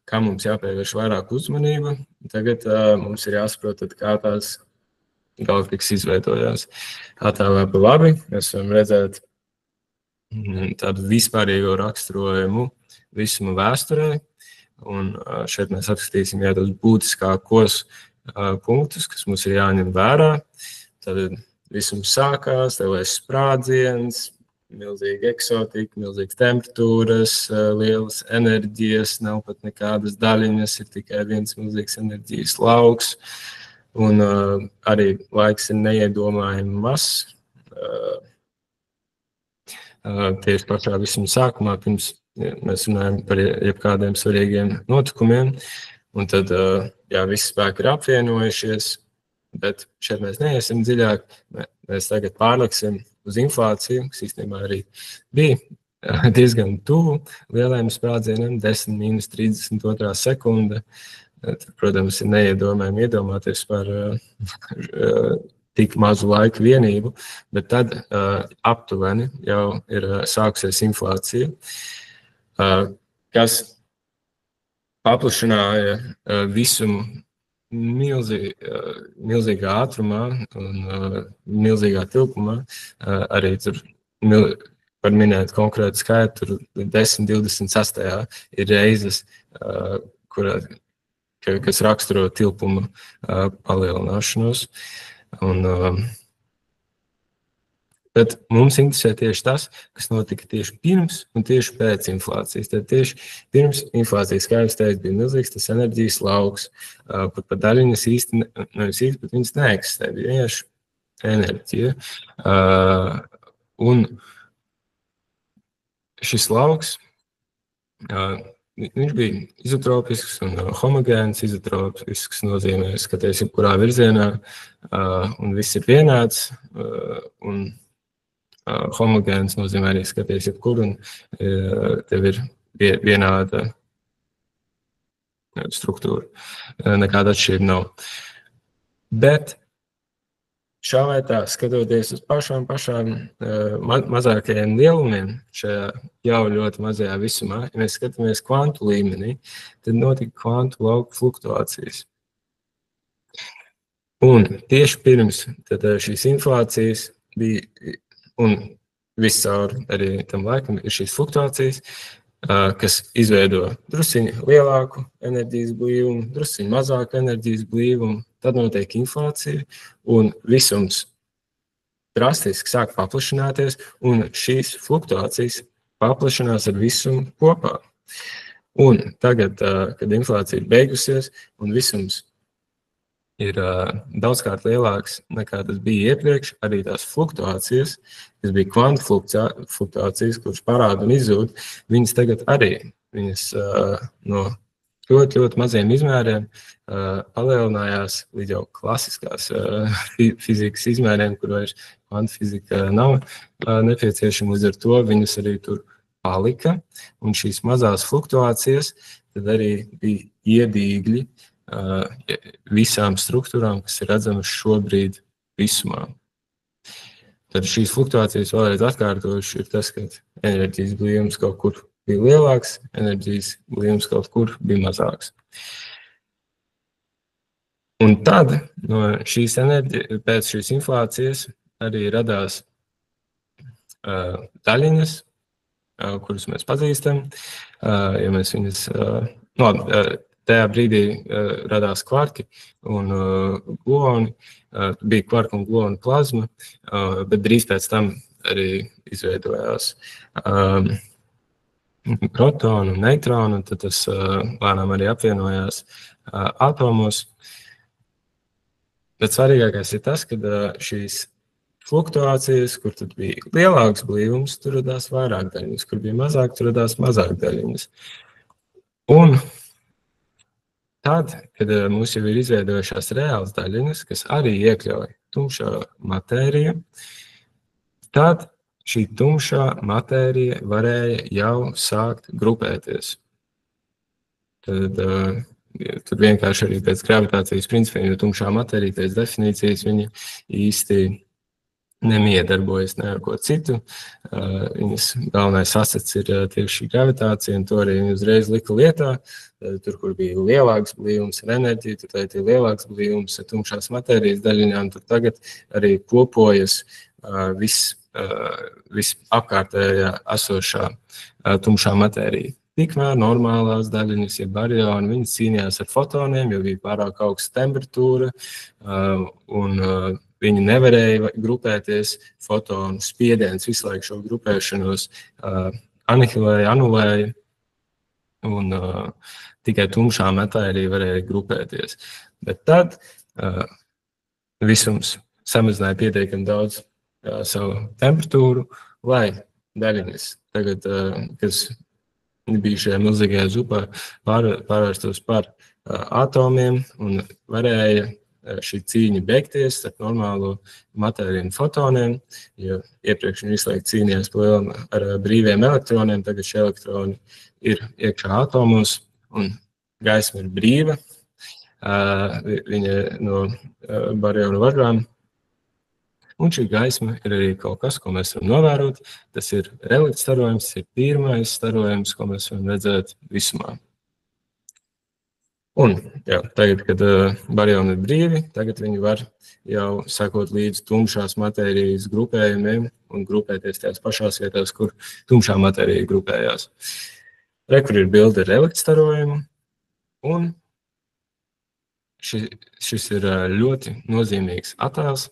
kā mums jāpievērš vairāk uzmanība. Tagad mums ir jāsaprot, kā tās galaktikas izveidojās. Attēlā pa labi mēs varam redzēt tādu vispārīgo raksturojumu visuma vēsturē. Un šeit mēs apskatīsim tādus būtiskākos punktus, kas mums ir jāņem vērā. Tad visums sākās, lielais sprādziens, milzīga eksotika, milzīgas temperatūras, lielas enerģijas, nav pat nekādas daļiņas, ir tikai viens milzīgs enerģijas lauks. Un arī laiks ir neiedomājami mazs. Tieši pašā visuma sākumā, pirms mēs runājam par jebkādiem svarīgiem notikumiem. Un tad, jā, visi spēki ir apvienojušies, bet šeit mēs neiesim dziļāk. Mēs tagad pārliksim uz inflāciju, kas īstenībā arī bija diezgan tuvu lielajiem sprādzieniem, 10-32 sekunde. Protams, ir neiedomājami iedomāties par tik mazu laiku vienību, bet tad aptuveni jau ir sākusies inflācija, kas paplašināja visumu milzīgā ātrumā un milzīgā tilpumā. Arī tur var minēt konkrētu skaitu, 10-26 ir reizes, kas raksturo tilpuma palielināšanos. Bet mums interesē tieši tas, kas notika tieši pirms un tieši pēc inflācijas. Tad tieši pirms inflācijas, kā jūs teicat, bija milzīgs tas enerģijas lauks, pat daļiņas īsti, bet viņas neeksistē, bija vienkārši enerģija. Un šis lauks, viņš bija izotropisks un homogēns. Izotropisks nozīmē, skaties jebkurā virzienā, un viss ir vienāds, un homogēns nozīmē arī skaties jebkur, un tev ir vienāda struktūra. Nekāda atšķirība nav. Bet šā vai tā, skatoties uz pašām mazākajiem lielumiem šajā jau ļoti mazajā visumā, ja mēs skatāmies kvantu līmenī, tad notika kvantu lauku fluktuācijas. Un tieši pirms šīs inflācijas bija, un viscaur arī tam laikam ir šīs fluktuācijas, kas izveido drusciņu lielāku enerģijas blīvumu, drusciņu mazāku enerģijas blīvumu, tad notiek inflācija, un visums drastiski sāk paplašināties, un šīs fluktuācijas paplašinās ar visumu kopā. Un tagad, kad inflācija ir beigusies, un visums ir daudzkārt lielāks nekā tas bija iepriekš, arī tās fluktuācijas, kas bija kvantu fluktuācijas, kuras parāda un izzūd, viņas tagad arī, viņas no ļoti, ļoti maziem izmēriem palielinājās līdz jau klasiskās fizikas izmēriem, kur vairs kvantu fizika nav nepieciešama, līdz ar to viņas arī tur palika, un šīs mazās fluktuācijas tad arī bija iedīgļi visām struktūrām, kas ir redzamas šobrīd visumā. Tad šīs fluktuācijas vēlreiz atkārtojuši ir tas, ka enerģijas blīvums kaut kur bija lielāks, enerģijas blīvums kaut kur bija mazāks. Un tad no šīs pēc šīs inflācijas arī radās daļiņas, kuras mēs pazīstam. Ja mēs viņas, tajā brīdī radās kvarki un gluoni, bija kvarku un gluonu plazma, bet drīz pēc tam arī izveidojās protonu un neitronu, un tad tas lēnām arī apvienojās atomos. Bet svarīgākais ir tas, ka šīs fluktuācijas, kur tad bija lielāks blīvums, tur radās vairāk daļiņas, kur bija mazāk, tur radās mazāk daļiņas. Un tad, kad mums jau ir izveidojušās reāls daļiņas, kas arī iekļauj tumšā matēriju, tad šī tumšā matērija varēja jau sākt grupēties. Tad vienkārši arī pēc gravitācijas principiem, jo tumšā matērija pēc definīcijas viņa īsti nemiedarbojas ne ar ko citu. Viņas galvenais asets ir tieši šī gravitācija, un to arī viņa uzreiz lika lietā. Tur, kur bija lielāks blīvums ar enerģiju, tur ir lielāks blīvums ar tumšās matērijas daļiņām, tur tagad arī kopojas viss apkārtējā esošā tumšā matērija. Tikmēr normālās daļiņas, ja barioni, viņi cīnījās ar fotoniem, jo bija pārāk augsta temperatūra, un viņi nevarēja grupēties. Fotonu spiediens visu laiku šo grupēšanos anihilēja, anulēja, un tikai tumšā matērija varēja grupēties. Bet tad visums samazināja pietiekami daudz savu temperatūru, lai daļiņas tagad, kas bija šajā milzīgajā zupā, pārvērstos par atomiem un varēja šī cīņa beigties ar normālo matēriju un fotoniem, jo iepriekš viņi visu laiku cīnījās ar brīviem elektroniem, tagad šie elektroni ir iekšā atomos un gaisma ir brīva, viņa no barionu važām. Un šī gaisma ir arī kaut kas, ko mēs varam novērot. Tas ir relikta starojums, tas ir pirmais starojums, ko mēs varam redzēt visumā. Un jā, tagad, kad barioni ir brīvi, tagad viņi var jau sekot līdz tumšās matērijas grupējumiem un grupēties tajās pašās vietās, kur tumšā matērija grupējās. Kur ir bilde ar relikta starojumu, un šis ir ļoti nozīmīgs attēls.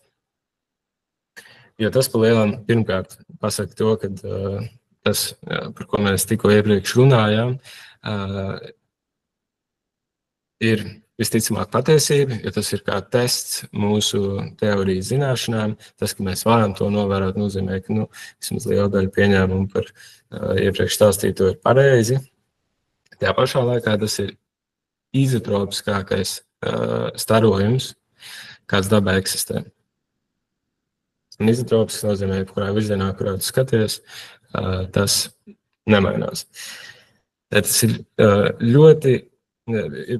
Jo tas pa lielam pirmkārt pasaka to, ka tas, par ko mēs tikko iepriekš runājām, ir visticamāk patiesība, jo tas ir kā tests mūsu teorijas zināšanām. Tas, ka mēs varam to novērot, nozīmē, ka vismaz liela daļa pieņēmumu par iepriekš stāstīto ir pareizi. Tajā pašā laikā tas ir izotropiskākais starojums, kāds dabā eksistē. Un izotropisks nozīmē, kurā virzienā, kurā tu skaties, tas nemainās. Tas ir ļoti,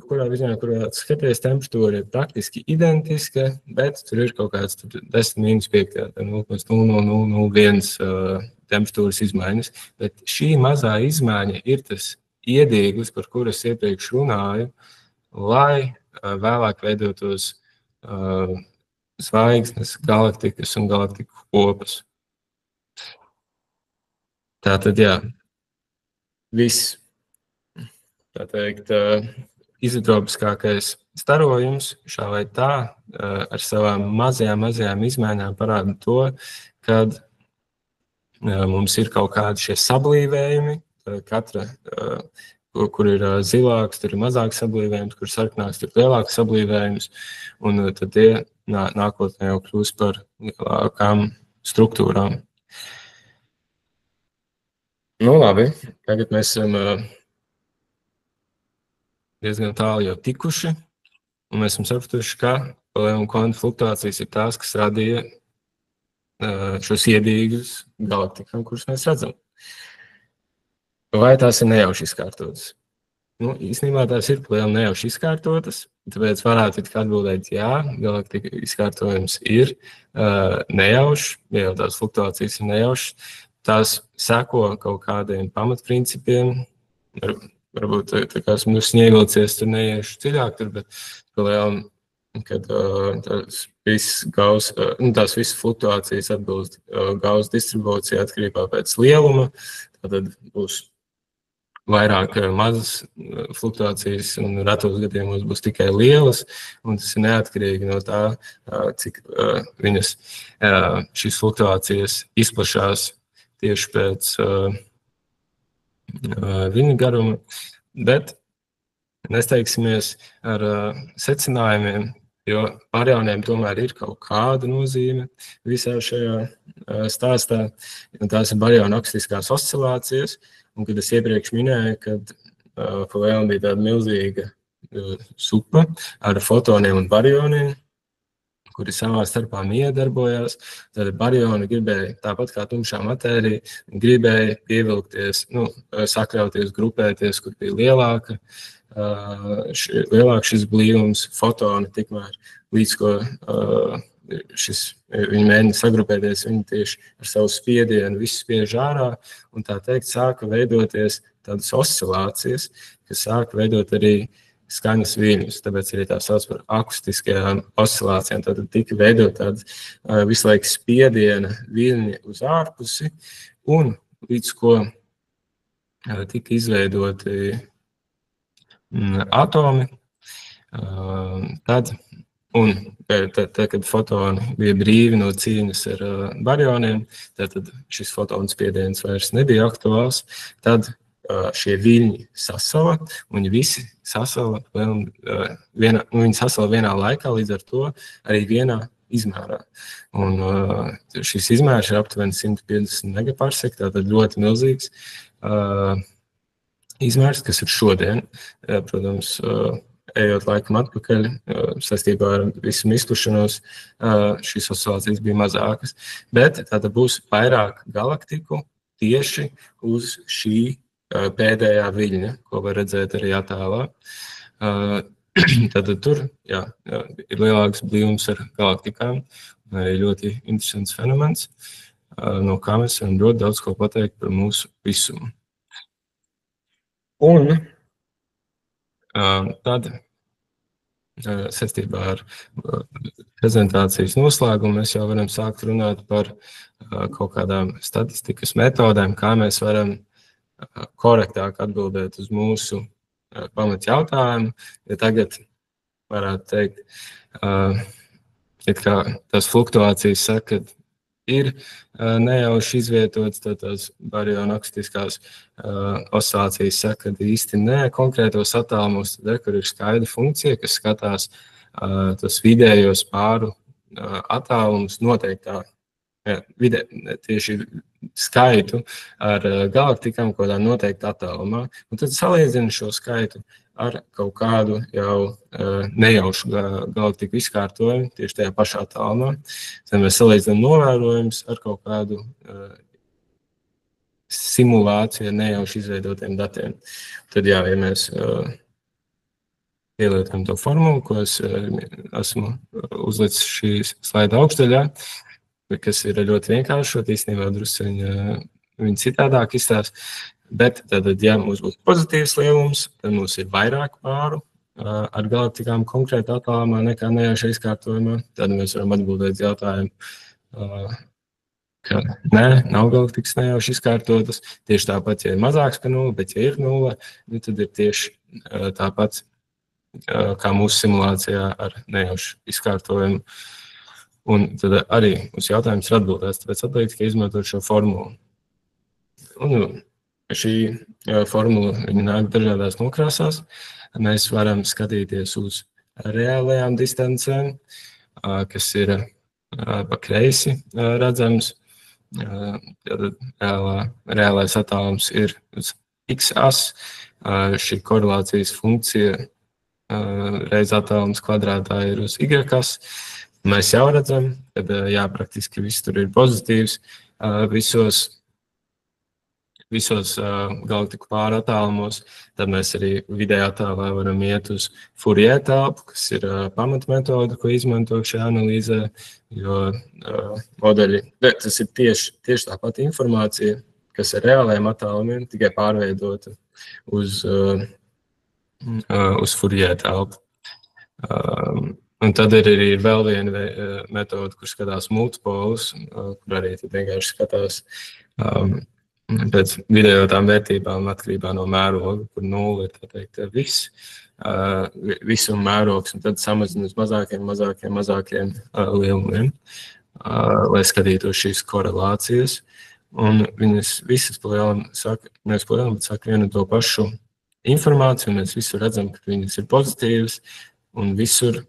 kurā virzienā, kurā tu skaties, temperatūra ir praktiski identiska, bet tur ir kaut kāds 10-5, 0,0001 temperatūras izmaiņas. Bet šī mazā izmaiņa ir tas iedīglis, par kuru es iepriekš runāju, lai vēlāk veidotos zvaigznes, galaktikas un galaktiku kopas. Tātad, jā, viss, tā teikt, izotropiskākais starojums šā vai tā ar savām mazajām izmaiņām parāda to, kad mums ir kaut kādi šie sablīvējumi, katra, kur ir zilāks, tur ir mazāks sablīvējums, kur sarkanāks, tur ir lielāks sablīvējums, un tad tie nākotnē jau kļūst par lielākām struktūrām. Nu labi, tagad mēs esam diezgan tālu jau tikuši, un mēs esam sapratuši, ka kvantu fluktuācijas ir tās, kas radīja šos iedīgus galaktikām, kurus mēs redzam. Vai tās ir nejauši izkārtotas? Īstenībā tās ir nejauši izkārtotas, tāpēc varētu atbildēt, jā, galaktika izkārtojums ir nejaušs, ja jau tās fluktuācijas ir nejaušas, tās seko kaut kādiem pamatprincipiem, varbūt tā kā esmu snievilcies, tur neiešu dziļāk, bet kad tās visas fluktuācijas atbilst Gauss distribūcijai atkarībā pēc lieluma, tad būs vairāk mazas fluktuācijas un retos gadījumos būs tikai lielas, un tas ir neatkarīgi no tā, cik viņas šīs fluktuācijas izplašās tieši pēc viļņu garuma, bet nesteigsimies ar secinājumiem, jo barioniem tomēr ir kaut kāda nozīme visā šajā stāstā, un tās ir barionu akustiskās oscilācijas. Un, kad es iepriekš minēju, kad Flail bija tāda milzīga supa ar fotoniem un barioniem, kuri savā starpā miedarbojās, tad barioni gribēja, tāpat kā tumšā matērija, gribēja pievilkties, sakļauties, grupēties, kur bija lielāks šis blīvums, fotoni tikmēr, līdz ko viņi mēģina sagrupēties, viņi tieši ar savu spiedienu visu spiež ārā, un tā teikt sāka veidoties tādas oscilācijas, kas sāka veidot arī skaņas viļņus, tāpēc arī tā sauc par akustiskajām oscilācijām. Tad tika veidot tādas visu laiku spiediena viļņi uz ārpusi, un līdz ko tika izveidoti atomi, un tad, kad fotoni bija brīvi no cīņas ar barioniem, tad šis fotonu spiediens vairs nebija aktuāls, tad šie viļņi sasala, un viņi visi sasala viņi sasala vienā laikā, līdz ar to arī vienā izmērā. Un šis izmērs ir aptuveni 150 megaparsek, tātad ļoti milzīgs izmērs, kas ir šodien, protams, ejot laikam atpakaļ, saistībā ar visu izplešanos, šīs oscilācijas bija mazākas. Bet tātad būs vairāk galaktiku tieši uz šī pēdējā viļņa, ko var redzēt arī attēlā. Tātad tur ir lielāks blīvums ar galaktikām, arī ļoti interesants fenomens, no kā mēs varam ļoti daudz ko pateikt par mūsu visumu. Un tad saistībā ar prezentācijas noslēgumu mēs jau varam sākt runāt par kaut kādām statistikas metodēm, kā mēs varam korektāk atbildēt uz mūsu pamatjautājumu. Ja tagad varētu teikt, ka tās fluktuācijas saka, ka ir nejauši izvietotas, tās barionu akustiskās oscilācijas saka, ka īsti ne konkrētos attālumos, tad kur ir skaidra funkcija, kas skatās tos vidējos pāru attālumus noteiktā tieši skaitu ar galaktikām kādā noteiktā attālumā, un tad salīdzina šo skaitu ar kaut kādu jau nejaušu galaktiku izkārtojumu tieši tajā pašā attālumā. Tad mēs salīdzinām novērojumus ar kaut kādu simulāciju ar nejauši izveidotiem datiem. Tad, ja mēs pielietojam to formulu, ko es esmu uzlicis šīs slaida augšdaļā, kas ir ļoti vienkāršot, īstenībā drusciņi citādāk izstāst. Bet tad, ja mums būs pozitīvs lielums, tad mums ir vairāk pāru ar galaktikām konkrēti attālumā nekā nejauši izkārtojumā. Tad mēs varam atbildēt jautājumu, ka nē, nav galaktikas nejauši izkārtotas. Tieši tāpat, ja ir mazāks par 0, bet ja ir 0, tad ir tieši tāpat kā mūsu simulācijā ar nejauši izkārtojumu. Un tad arī uz jautājums ir atbildēts, tāpēc atliek tikai izmantot šo formulu. Un šī formula nāk dažādās nokrāsās. Mēs varam skatīties uz reālajām distancēm, kas ir pa kreisi redzams. Reālais attālums ir uz x-as. Šī korelācijas funkcija reiz attālums kvadrātā ir uz y-as. Mēs jau redzam, ka praktiski viss tur ir pozitīvs. Visos galaktiku pāri attālumos, tad mēs arī vidējā attēlā varam iet uz Fourier telpu, kas ir pamatmetoda, ko izmanto šajā analīzē, jo modeļi, tas ir tieši tā pati informācija, kas ir reālajiem attālumiem, tikai pārveidota uz Fourier telpu. Un tad ir arī vēl viena metoda, kur skatās multipolus, kur arī tad vienkārši skatās pēc vidējo tām vērtībām atkarībā no mēroga, kur 0 ir, tā teikt, visuma mērogs, un tad samazina uz mazākiem lielumiem, lai skatītos šīs korelācijas. Un viņas visas saka vienu to pašu informāciju, un mēs visur redzam, ka viņas ir pozitīvas, un visur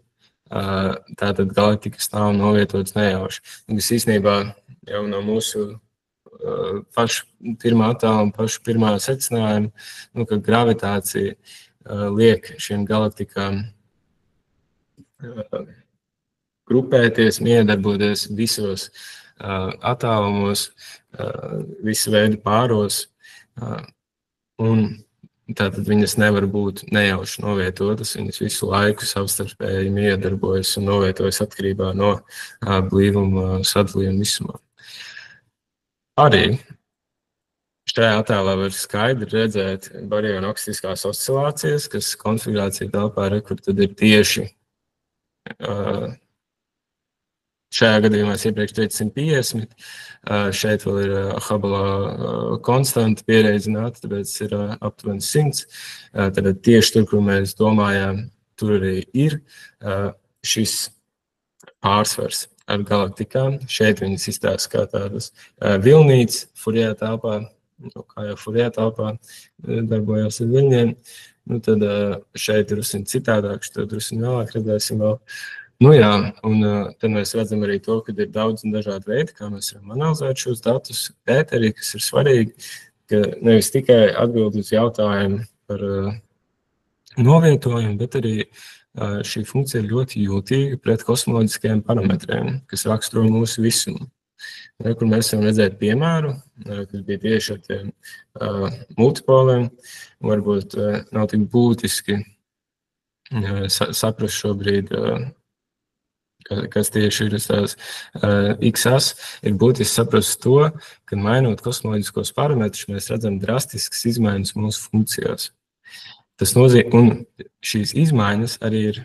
tātad galaktikas nav novietotas nejauši. Un tas īstenībā jau no mūsu pašu pirmā attēla un pašu pirmā secinājuma, ka gravitācija liek šiem galaktikām grupēties, miedarboties visos attālumos, visu veidu pāros, un tātad viņas nevar būt nejauši novietotas, viņas visu laiku savstarpēji miedarbojas un novietojas atkarībā no blīvuma sadalījuma visumā. Arī šajā attēlā var skaidri redzēt barionoksiskās oscilācijas, kas konfigurācija telpā kur tad ir tieši šajā gadījumā es iepriekš teicu 150, šeit vēl ir Hubble konstanta pierēķināta, tāpēc ir aptuveni 100. Tad tieši tur, kur mēs domājām, tur arī ir šis pārsvars ar galaktikām. Šeit viņas izstāsta kā tādas vilnītes Fourier telpā, kā jau Fourier telpā darbojās ar viļņiem. Tad šeit ir citādāk, šo drusku vēlāk redzēsim vēl. Un tad mēs redzam arī to, ka ir daudz un dažādi veidi, kā mēs varam analizēt šos datus, bet arī, kas ir svarīgi, ka nevis tikai atbild uz jautājumu par novietojumu, bet arī šī funkcija ir ļoti jūtīga pret kosmoloģiskajiem parametriem, kas raksturo mūsu visumu. Kur mēs varam redzēt piemēru, kas bija tieši ar tiem multipoliem, varbūt nav tik būtiski saprast šobrīd, kas tieši ir tās XS, ir būtiski saprast to, ka mainot kosmoloģiskos parametrus, mēs redzam drastiskas izmaiņas mūsu funkcijās. Tas nozīmē, un šīs izmaiņas arī ir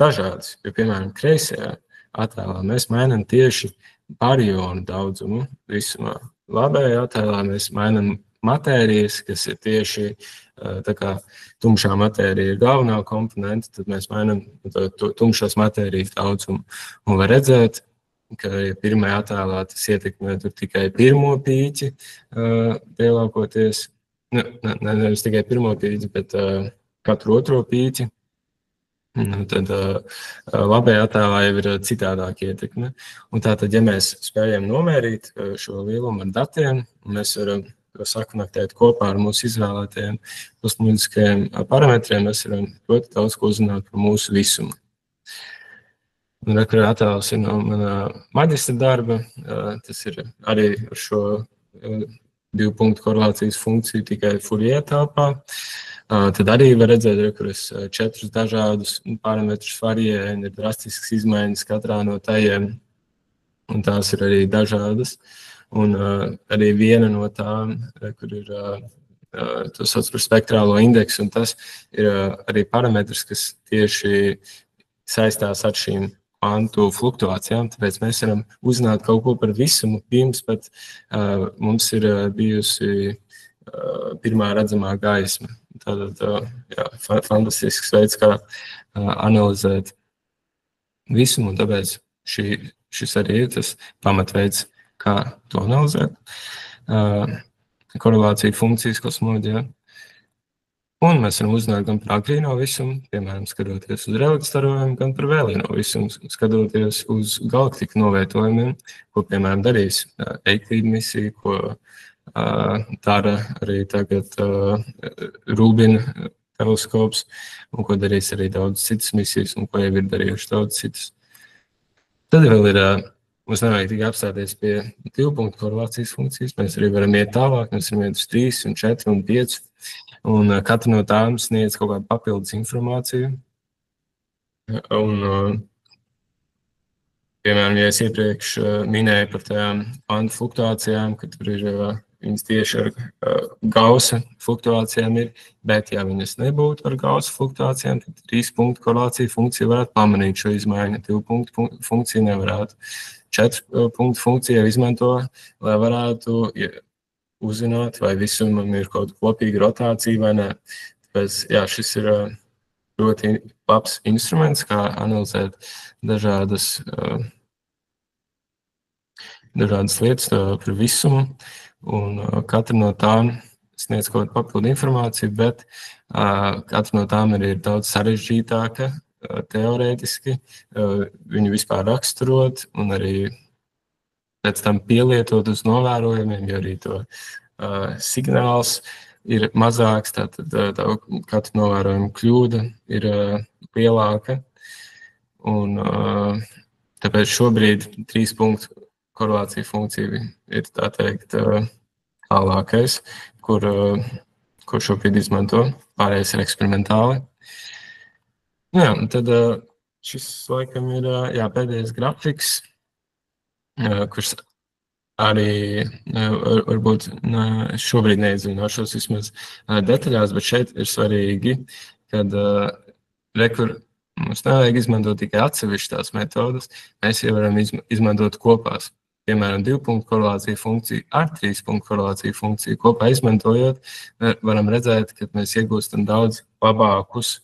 dažādas, jo, piemēram, kreisajā attēlā mēs mainām tieši barionu daudzumu visumā. Labajā attēlā mēs mainām matērijas, kas ir tieši tā kā tumšā matērija ir galvenā komponenta, tad mēs mainām tumšās matērijas daudzumu. Un var redzēt, ka pirmajā attēlā tas ietekmē tikai pirmo pīķi lielākoties, nevis tikai pirmo pīķi, bet katru otro pīķi. Tad labajā attēlā jau ir citādāk ietekme. Un tātad, ja mēs spējam nomērīt šo lielumu ar datiem, mēs varam saknaktēt kopā ar mūsu izvēlētajiem kosmoloģiskajiem parametriem, mēs varam ļoti daudz ko uzzināt par mūsu visumu. Un attēls ir no mana maģistra darba, tas ir arī ar šo 2 punktu korelācijas funkciju tikai Fourier telpā. Tad arī var redzēt, kur es 4 dažādus parametrus variēju, ir drastiskas izmaiņas katrā no tajiem, un tās ir arī dažādas. Un arī viena no tām, kur ir to sauc par spektrālo indeksu, un tas ir arī parametrs, kas tieši saistās ar šīm kvantu fluktuācijām, tāpēc mēs varam uzzināt kaut ko par visumu, pirms pat mums ir bijusi pirmā redzamā gaisma. Tātad, fantastisks veids, kā analizēt visumu, un tāpēc šis arī ir tas pamatveids, kā to analizēt, korelācija funkcijas kosmoloģijā. Un mēs varam uzzināt gan par agrīno visumu, piemēram, skatoties uz reliktu starojumu, gan par vēlīno visumu, skatoties uz galaktiku novietojumiem, ko, piemēram, darīs Eiklīda misija, ko dara arī tagad Rubina teleskops, un ko darīs arī daudz citas misijas, un ko jau ir darījuši daudz citas. Tad vēl ir mums nevajag tikai apstāties pie 2 punktu korelācijas funkcijas, mēs arī varam iet tālāk, mēs varam iet uz 3, un 4 un 5, un katra no tām sniedz kaut kādu papildus informāciju. Un, piemēram, ja es iepriekš minēju par tām kvantu fluktuācijām, ka tur ir viņas tieši ar Gaussa fluktuācijām ir, bet ja viņas nebūtu ar Gaussa fluktuācijām, tad 3 punktu korelācija funkcija varētu pamanīt šo izmaiņu, 2 punktu funkcija nevarētu. 4 punktu funkcija izmanto, lai varētu uzzināt, vai visumam ir kaut kopīga rotācija vai nē. Tāpēc, jā, šis ir ļoti labs instruments, kā analizēt dažādas lietas par visumu, un katra no tām sniedz kaut kādu papildu informāciju, bet katra no tām arī ir daudz sarežģītāka teorētiski, viņu vispār raksturot un arī pēc tam pielietot uz novērojumiem, jo arī to signāls ir mazāks, tātad katra novērojuma kļūda ir lielāka, un tāpēc šobrīd 3 punktu korelācija funkcija ir, tā teikt, tālākais, kur šobrīd izmanto, pārējais ir eksperimentāli. Jā, un tad šis laikam ir pēdējais grafiks, kurš arī varbūt šobrīd neiedziļināšos vismaz detaļās, bet šeit ir svarīgi, kad mums nevajag izmantot tikai atsevišķas metodas, mēs jau varam izmantot kopās. Piemēram, 2 punktu korelāciju funkciju ar 3 punktu korelāciju funkciju kopā izmantojot, varam redzēt, ka mēs iegūstam daudz labākas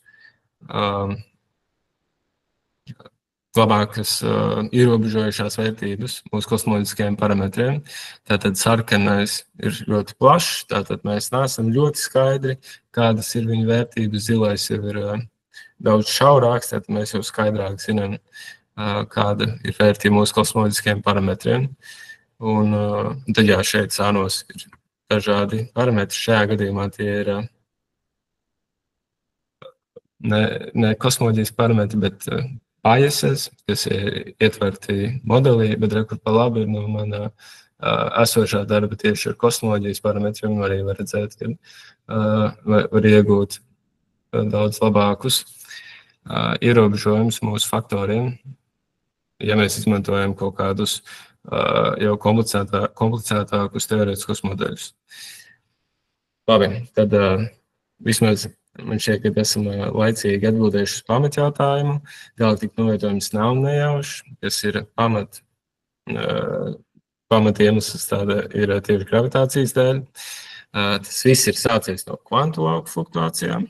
ierobežojušās vērtības mūsu kosmoloģiskajiem parametriem. Tātad sarkanais ir ļoti plašs, tātad mēs neesam ļoti skaidri, kādas ir viņa vērtības, zilais jau ir daudz šaurāks, tātad mēs jau skaidrāk zinām, kāda ir vērtība mūsu kosmoloģiskajiem parametriem. Un tad jā, šeit sānos ir dažādi parametri. Šajā gadījumā tie ir ne kosmoloģijas parametri, bet biases, kas ir ietverti modelī, bet rekur pa labi ir no mana esošā darba tieši ar kosmoloģijas parametriem, arī var redzēt, ka var iegūt daudz labākus ierobežojumus mūsu faktoriem, ja mēs izmantojam kaut kādus jau komplicētākus teorētiskos modeļus. Labi, tad vismaz man šķiet, ka esam laicīgi atbildējuši uz pamatjautājumu. Galaktika novietojums nav nejaušs, kas ir pamatiemesls tāda ir tieši gravitācijas dēļ. Tas viss ir sācies no kvantu lauku fluktuācijām.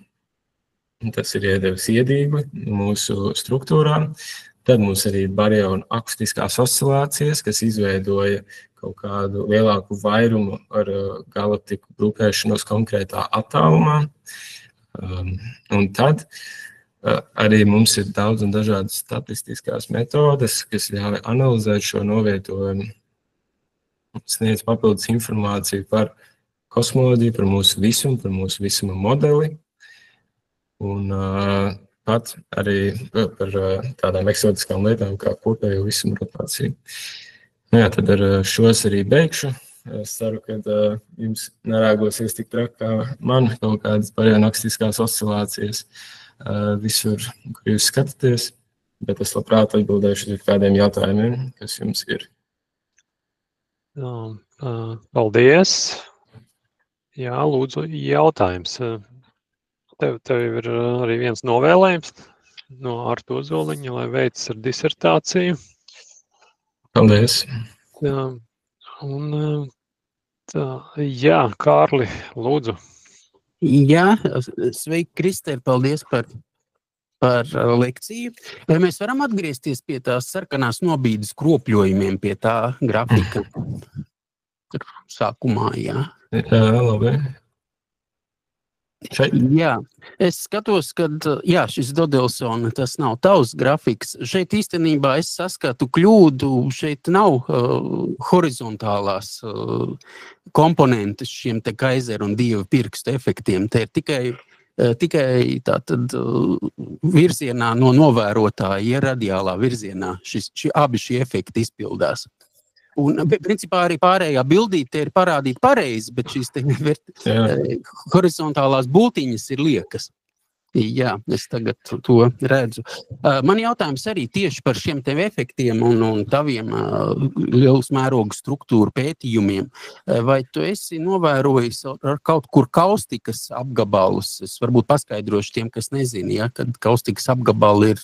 Tas ir iedevis iedīgu mūsu struktūrām. Tad mums arī ir baryona akustiskās oscilācijas, kas izveidoja kaut kādu lielāku vairumu ar galaktiku grupēšanos konkrētā attālumā. Un tad arī mums ir daudz un dažādas statistiskās metodes, kas ļauj analizēt šo novietojumu, sniedz papildus informāciju par kosmoloģiju, par mūsu visumu, par mūsu visuma modeli. Un pat arī par tādām eksotiskām lietām kā kopējo visumu rotāciju. Nu jā, tad ar šos arī beigšu. Es ceru, ka jums nerāgosies tik traki kā man kaut kādas baryona akustiskās oscilācijas visur, kur jūs skatāties, bet es labprāt atbildēšu uz kādiem jautājumiem, kas jums ir. Paldies! Jā, lūdzu, jautājums. Tev ir arī viens novēlējums no Artu Ozoliņa, lai veicis ar disertāciju. Paldies! Jā, Kārli, lūdzu. Jā, sveiki, Kristēr, paldies par lekciju. Vai mēs varam atgriezties pie tās sarkanās nobīdes kropļojumiem, pie tā grafika? Tur sākumā, jā. Jā, labi. Šeit? Jā, es skatos, ka šis Dodelsona, tas nav tavs grafiks. Šeit īstenībā es saskatu kļūdu, šeit nav horizontālās komponentes šiem te Kaizeru un Dieva pirkstu efektiem. Te ir tikai tātad virzienā no novērotāja, ja radiālā virzienā abi šie efekti izpildās. Un, principā, arī pārējā bildīte ir parādīt pareizi, bet šīs horizontālās bultiņas ir liekas. Jā, es tagad to redzu. Man jautājums arī tieši par šiem tev efektiem un taviem lielas mēroga struktūru pētījumiem. Vai tu esi novērojis ar kaut kur kaustikas apgabalus? Es varbūt paskaidrošu tiem, kas nezina, ja, kad kaustikas apgabali ir,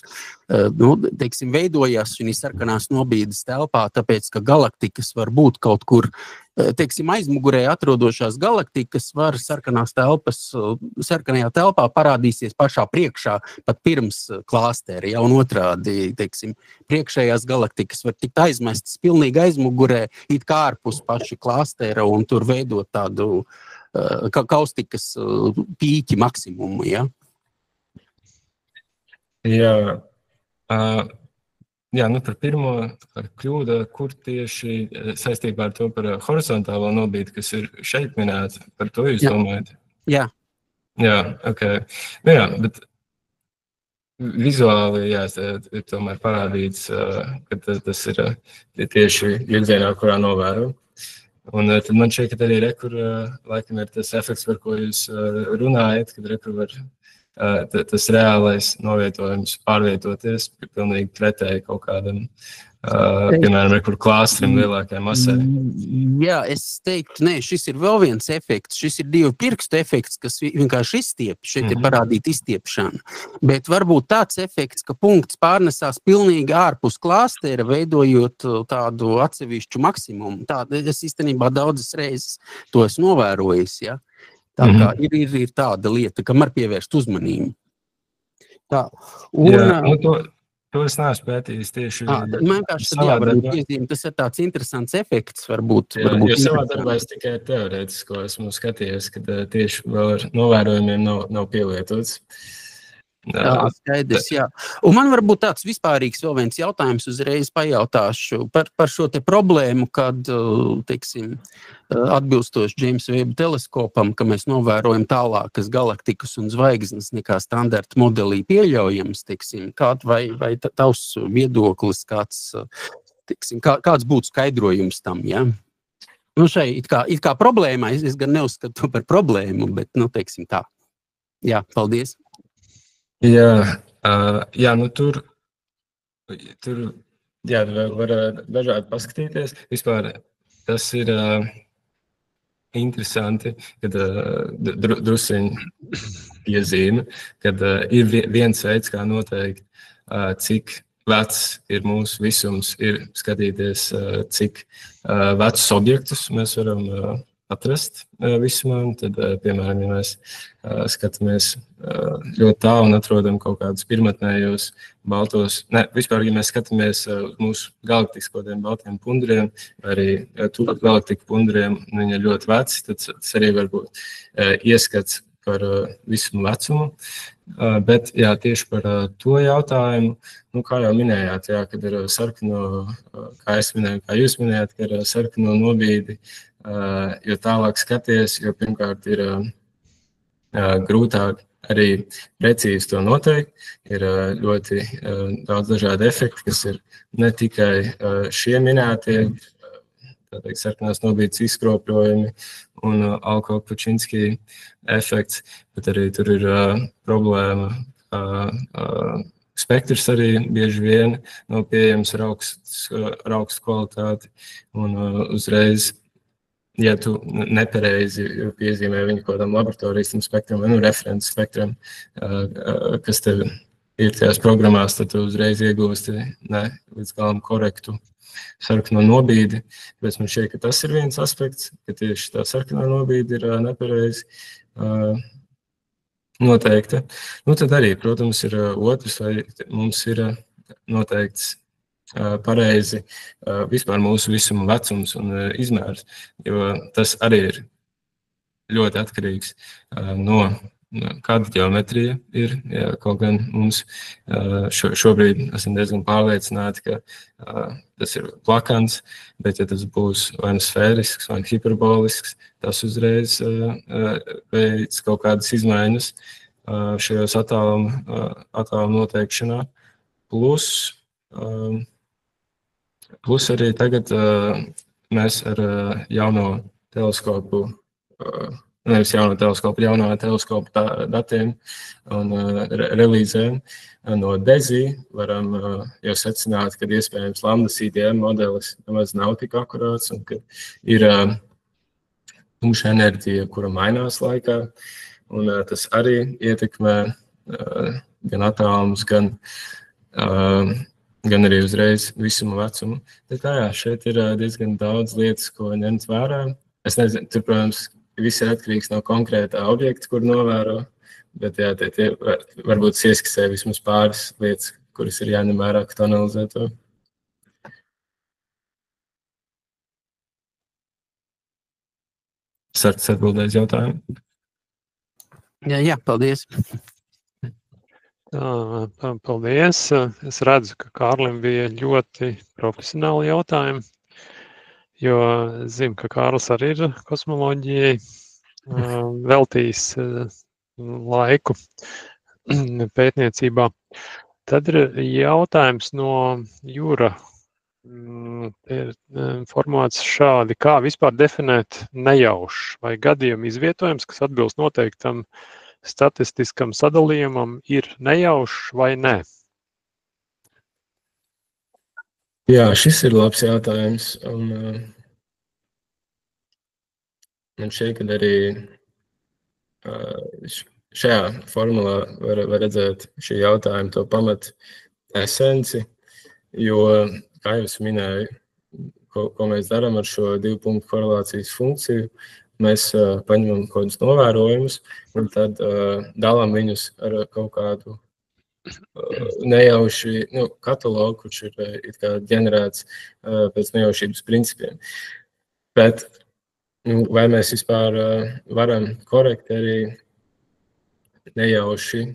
veidojās šī sarkanās nobīdes telpā, tāpēc, ka galaktikas var būt kaut kur teiksim, aizmugurē atrodošās galaktikas var sarkanajā telpā parādīsies pašā priekšā, pat pirms klāsteri, ja, un otrādi, teiksim, priekšējās galaktikas var tikt aizmestas pilnīgi aizmugurē, it kā ārpus paši klāstera un tur veidot tādu kaustikas pīķi maksimumu, ja? Jā, jā, nu par pirmo kļūdu, kur tieši saistībā ar to par horizontālo nobīdi, kas ir šeit minēta, par to jūs domājat? Jā. Jā, ok. Nu jā, bet vizuāli, jā, ir tomēr parādīts, ka tas ir tieši virzienā, kurā novēro. Un tad man šķiet, ka arī rekur, laikam ir tas efekts, par ko jūs runājat, kad rekur var tas reālais novietojums pārvietoties pilnīgi pretēji kaut kādam, piemēram, rekur klāstrim lielākai masai. Jā, es teiktu, nē, šis ir vēl viens efekts. Šis ir 2 pirkstu efekts, kas vienkārši izstiep. Šeit ir parādīta izstiepšana. Bet varbūt tāds efekts, ka punkts pārnesās pilnīgi ārpus klāstera, veidojot tādu atsevišķu maksimumu. Es īstenībā daudzas reizes to esmu novērojis, ja. Tā kā ir tāda lieta, kam var pievērst uzmanību. Tā. Un, jā, nu to es neesmu pētījis tieši iezīme, tas ir tāds interesants efekts, varbūt jo savā darbā es tikai teorētisko esmu skatījies, kad tieši vēl ar novērojumiem nav pielietots. Jā, skaidrs, jā. Un man varbūt tāds vispārīgs vēl viens jautājums uzreiz pajautāšu par šo te problēmu, kad, teiksim, atbilstoši Džeimsa Veba teleskopam, ka mēs novērojam tālākas galaktikas un zvaigznes nekā standarta modelī pieļaujams, teiksim, vai tavs viedoklis, kāds būtu skaidrojums tam, ja? Nu, šai it kā problēmā, es gan neuzskatu par problēmu, bet, nu, teiksim tā. Jā, paldies. Jā, nu tur jā, var dažādi paskatīties. Vispār tas ir interesanti, kad drusiņi piezīme, kad ir viens veids, kā noteikt, cik vecs ir mūsu visums, ir skatīties, cik vecus objektus mēs varam atrast visumā. Tad, piemēram, ja mēs skatāmies ļoti tālu un atrodam kaut kādus pirmatnējos baltos, vispār, ja mēs skatāmies mūsu galaktikas kaut kādiem baltiem punduriem, vai arī tur galaktika punduriem, viņi ir ļoti veci, tad tas arī var būt ieskats par visumu vecumu. Bet, jā, tieši par to jautājumu, nu, kā jau minējāt, jā, kad ir sarkano, kā es minēju, kā jūs minējāt, ka ir sarkano nobīdi, jo tālāk skaties, jo pirmkārt ir grūtāk arī precīzi to noteikt. Ir ļoti daudz dažādi efekti, kas ir ne tikai šie minētie, tātad sarkanās nobīdes izkropļojumi un Alko-Pučinski efekts, bet arī tur ir problēma. Spektrs arī bieži vien nav pieejams ar augstu kvalitāti un uzreiz, ja tu nepareizi piezīmē viņu kaut kādam laboratorijas spektram vai references spektram, kas tev ir tajās programmās, tad tu uzreiz iegūsti līdz galam korektu sarkano nobīdi. Bet man šķiet, ka tas ir viens aspekts, ka tieši tā sarkanā nobīde ir nepareizi noteikta. Nu, tad arī, protams, ir otrs, vai mums ir noteikts pareizi vispār mūsu visuma vecums un izmērs, jo tas arī ir ļoti atkarīgs no kāda ģeometrija ir. Jā, kaut gan mums šobrīd esam diezgan pārliecināti, ka tas ir plakans, bet ja tas būs vai nu sfērisks vai hiperbolisks, tas uzreiz veids kaut kādas izmaiņas šajos attālumu noteikšanā. Plus arī tagad mēs ar jauno teleskopu, nevis jauno teleskopu, jauno teleskopu datiem un relīzēm no DESI varam jau secināt, ka iespējams lambda CDM modelis nemaz nav tik akurāts un ka ir tumša enerģija, kura mainās laikā, un tas arī ietekmē gan attālumus, gan gan arī uzreiz visumu vecumu. Bet jā, šeit ir diezgan daudz lietas, ko ņemt vērā. Es nezinu, tur, protams, viss ir atkarīgs no konkrētā objekta, kur novēro, bet jā, tie varbūt ieskicē vismaz pāris lietas, kuras ir jāņem vērā, kad analizē to. Sarts atbildēs jautājumu. Jā, paldies. Paldies. Es redzu, ka Kārlim bija ļoti profesionāli jautājumi, jo zinu, ka Kārlis arī ir kosmoloģijai veltījis laiku pētniecībā. Tad ir jautājums no Jūra. Ir formulēts šādi, kā vispār definēt nejaušs vai gadījumu izvietojums, kas atbilst noteiktam statistiskam sadalījumam, ir nejaušs vai nē? Jā, šis ir labs jautājums. Man šķiet, ka arī šajā formulā var redzēt šī jautājuma to pamat esenci, jo, kā jau es minēju, ko mēs darām ar šo 2 punktu korelācijas funkciju, mēs paņemam kaut kādus novērojumus un tad dalām viņus ar kaut kādu nejauši katalogu, kurš ir it kā ģenerēts pēc nejaušības principiem. Bet vai mēs vispār varam korekti arī nejauši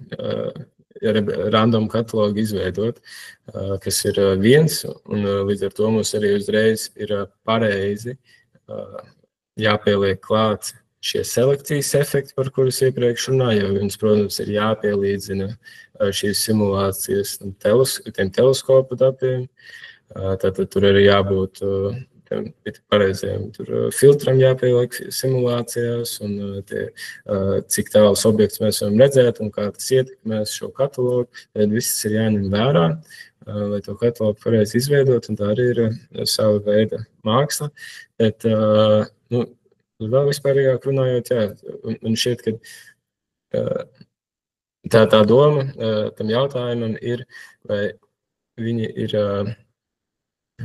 random katalogu izveidot, kas ir viens, un līdz ar to mums arī uzreiz ir pareizi jāpieliek klāt šie selekcijas efekti, par kurus iepriekš runāju, jo jums, protams, ir jāpielīdzina šīs simulācijas tiem teleskopu datiem, tātad tur arī jābūt pareizajam filtram jāpieliek simulācijās, un cik tālus objektus mēs varam redzēt, un kā tas ietekmēs šo katalogu, tad viss ir jāņem vērā, lai to katalogu pareizi izveidot, un tā arī ir sava veida māksla. Bet, vēl vispārīgāk runājot, jā, man šķiet, ka tā doma tam jautājumam ir, vai viņi ir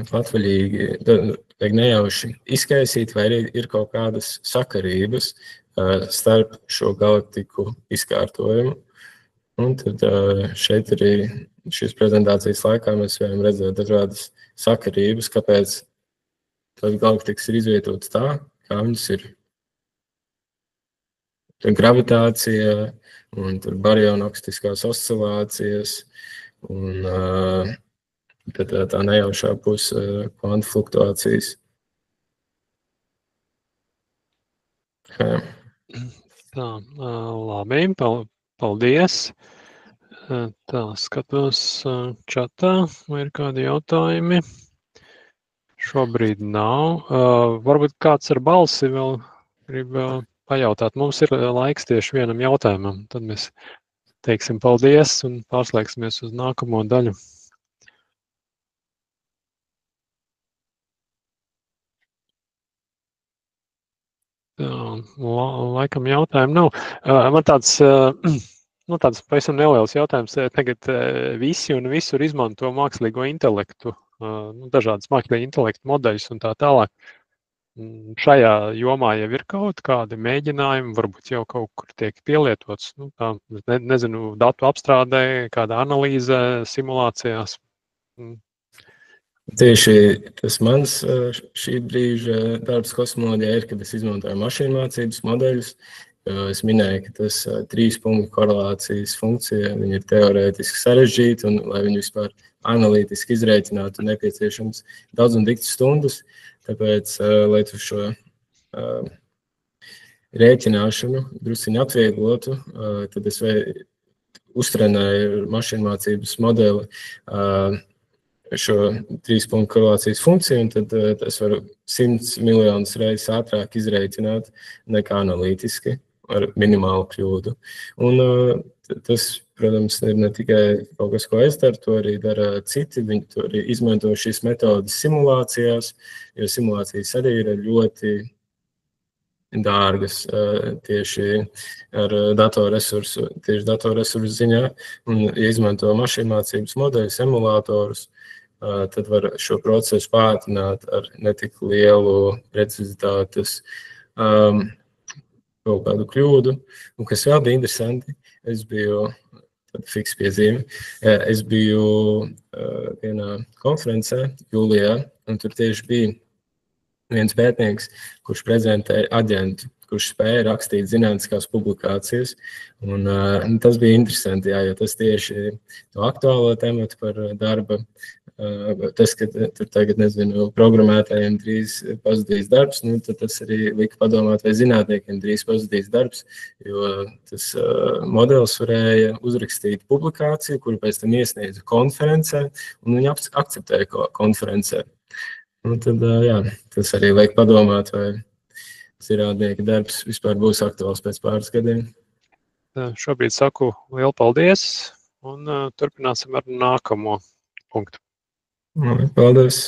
patvaļīgi, vajag nejauši izkaisīt, vai arī ir kaut kādas sakarības starp šo galaktiku izkārtojumu. Un tad šeit arī šīs prezentācijas laikā mēs varam redzēt dažādas sakarības, kāpēc tās galaktikas ir izvietotas tā, kā viņas ir. Tur gravitācija, un tur barionoksiskās oscilācijas, un tad tā nejaušā puse kvantu fluktuācijas. Tā, labi, paldies. Tā, skatos čatā, vai ir kādi jautājumi? Šobrīd nav. Varbūt kāds ar balsi vēl grib pajautāt. Mums ir laiks tieši vienam jautājumam. Tad mēs teiksim paldies un pārslēgsimies uz nākamo daļu. Laikam jautājumu nav. Man tāds pavisam neliels jautājums. Tagad visi un visur izmanto mākslīgo intelektu, dažādas mākslīgo intelektu modeļus un tā tālāk. Šajā jomā jau ir kaut kādi mēģinājumi, varbūt jau kaut kur tiek pielietots, nezinu, datu apstrādē, kāda analīze, simulācijās. Tieši tas mans šī brīža darbs kosmoloģijā ir, kad es izmantoju mašīnu mācības modeļus. Es minēju, ka tas 3 punktu korelācijas funkcija, viņi ir teorētiski sarežģīti, un lai viņi vispār analītiski izrēķinātu, nepieciešams daudz un dikti stundas. Tāpēc, lai tu šo rēķināšanu drusciņu atvieglotu, tad es uztrenēju mašīnu mācības modeli šo 3 punktu korelācijas funkciju, un tad es varu 100 miljonus reizes ātrāk izrēķināt nekā analītiski ar minimālu kļūdu. Un tas, protams, ir ne tikai kaut kas, ko es daru, to arī dara citi. Viņi to arī izmanto šīs metodas simulācijās, jo simulācijas arī ir ļoti dārgas tieši ar datorresursu ziņā. Un, ja izmanto mašīnu mācības modeļus, emulātorus, tad var šo procesu pātrināt ar netik lielu precizitātes kaut kādu kļūdu. Un kas vēl bija interesanti, es biju fiks piezīme. Es biju vienā konferencē jūlijā, un tur tieši bija viens pētnieks, kurš prezentēja aģentu, kurš spēja rakstīt zinātniskās publikācijas. Un tas bija interesanti, jo tas tieši to aktuālo tematu par darba. Tas, ka tur tagad, nezinu, programmētājiem drīz pazudīs darbs, tad tas arī lika padomāt, vai zinātniekiem drīz pazudīs darbs, jo tas modelis varēja uzrakstīt publikāciju, kuru pēc tam iesniedza konferencē, un viņi akceptēja konferencē. Un tad, tas arī liek padomāt, vai zinātnieka darbs vispār būs aktuāls pēc pāris gadiem. Šobrīd saku lielu paldies, un turpināsim ar nākamo punktu. Paldies!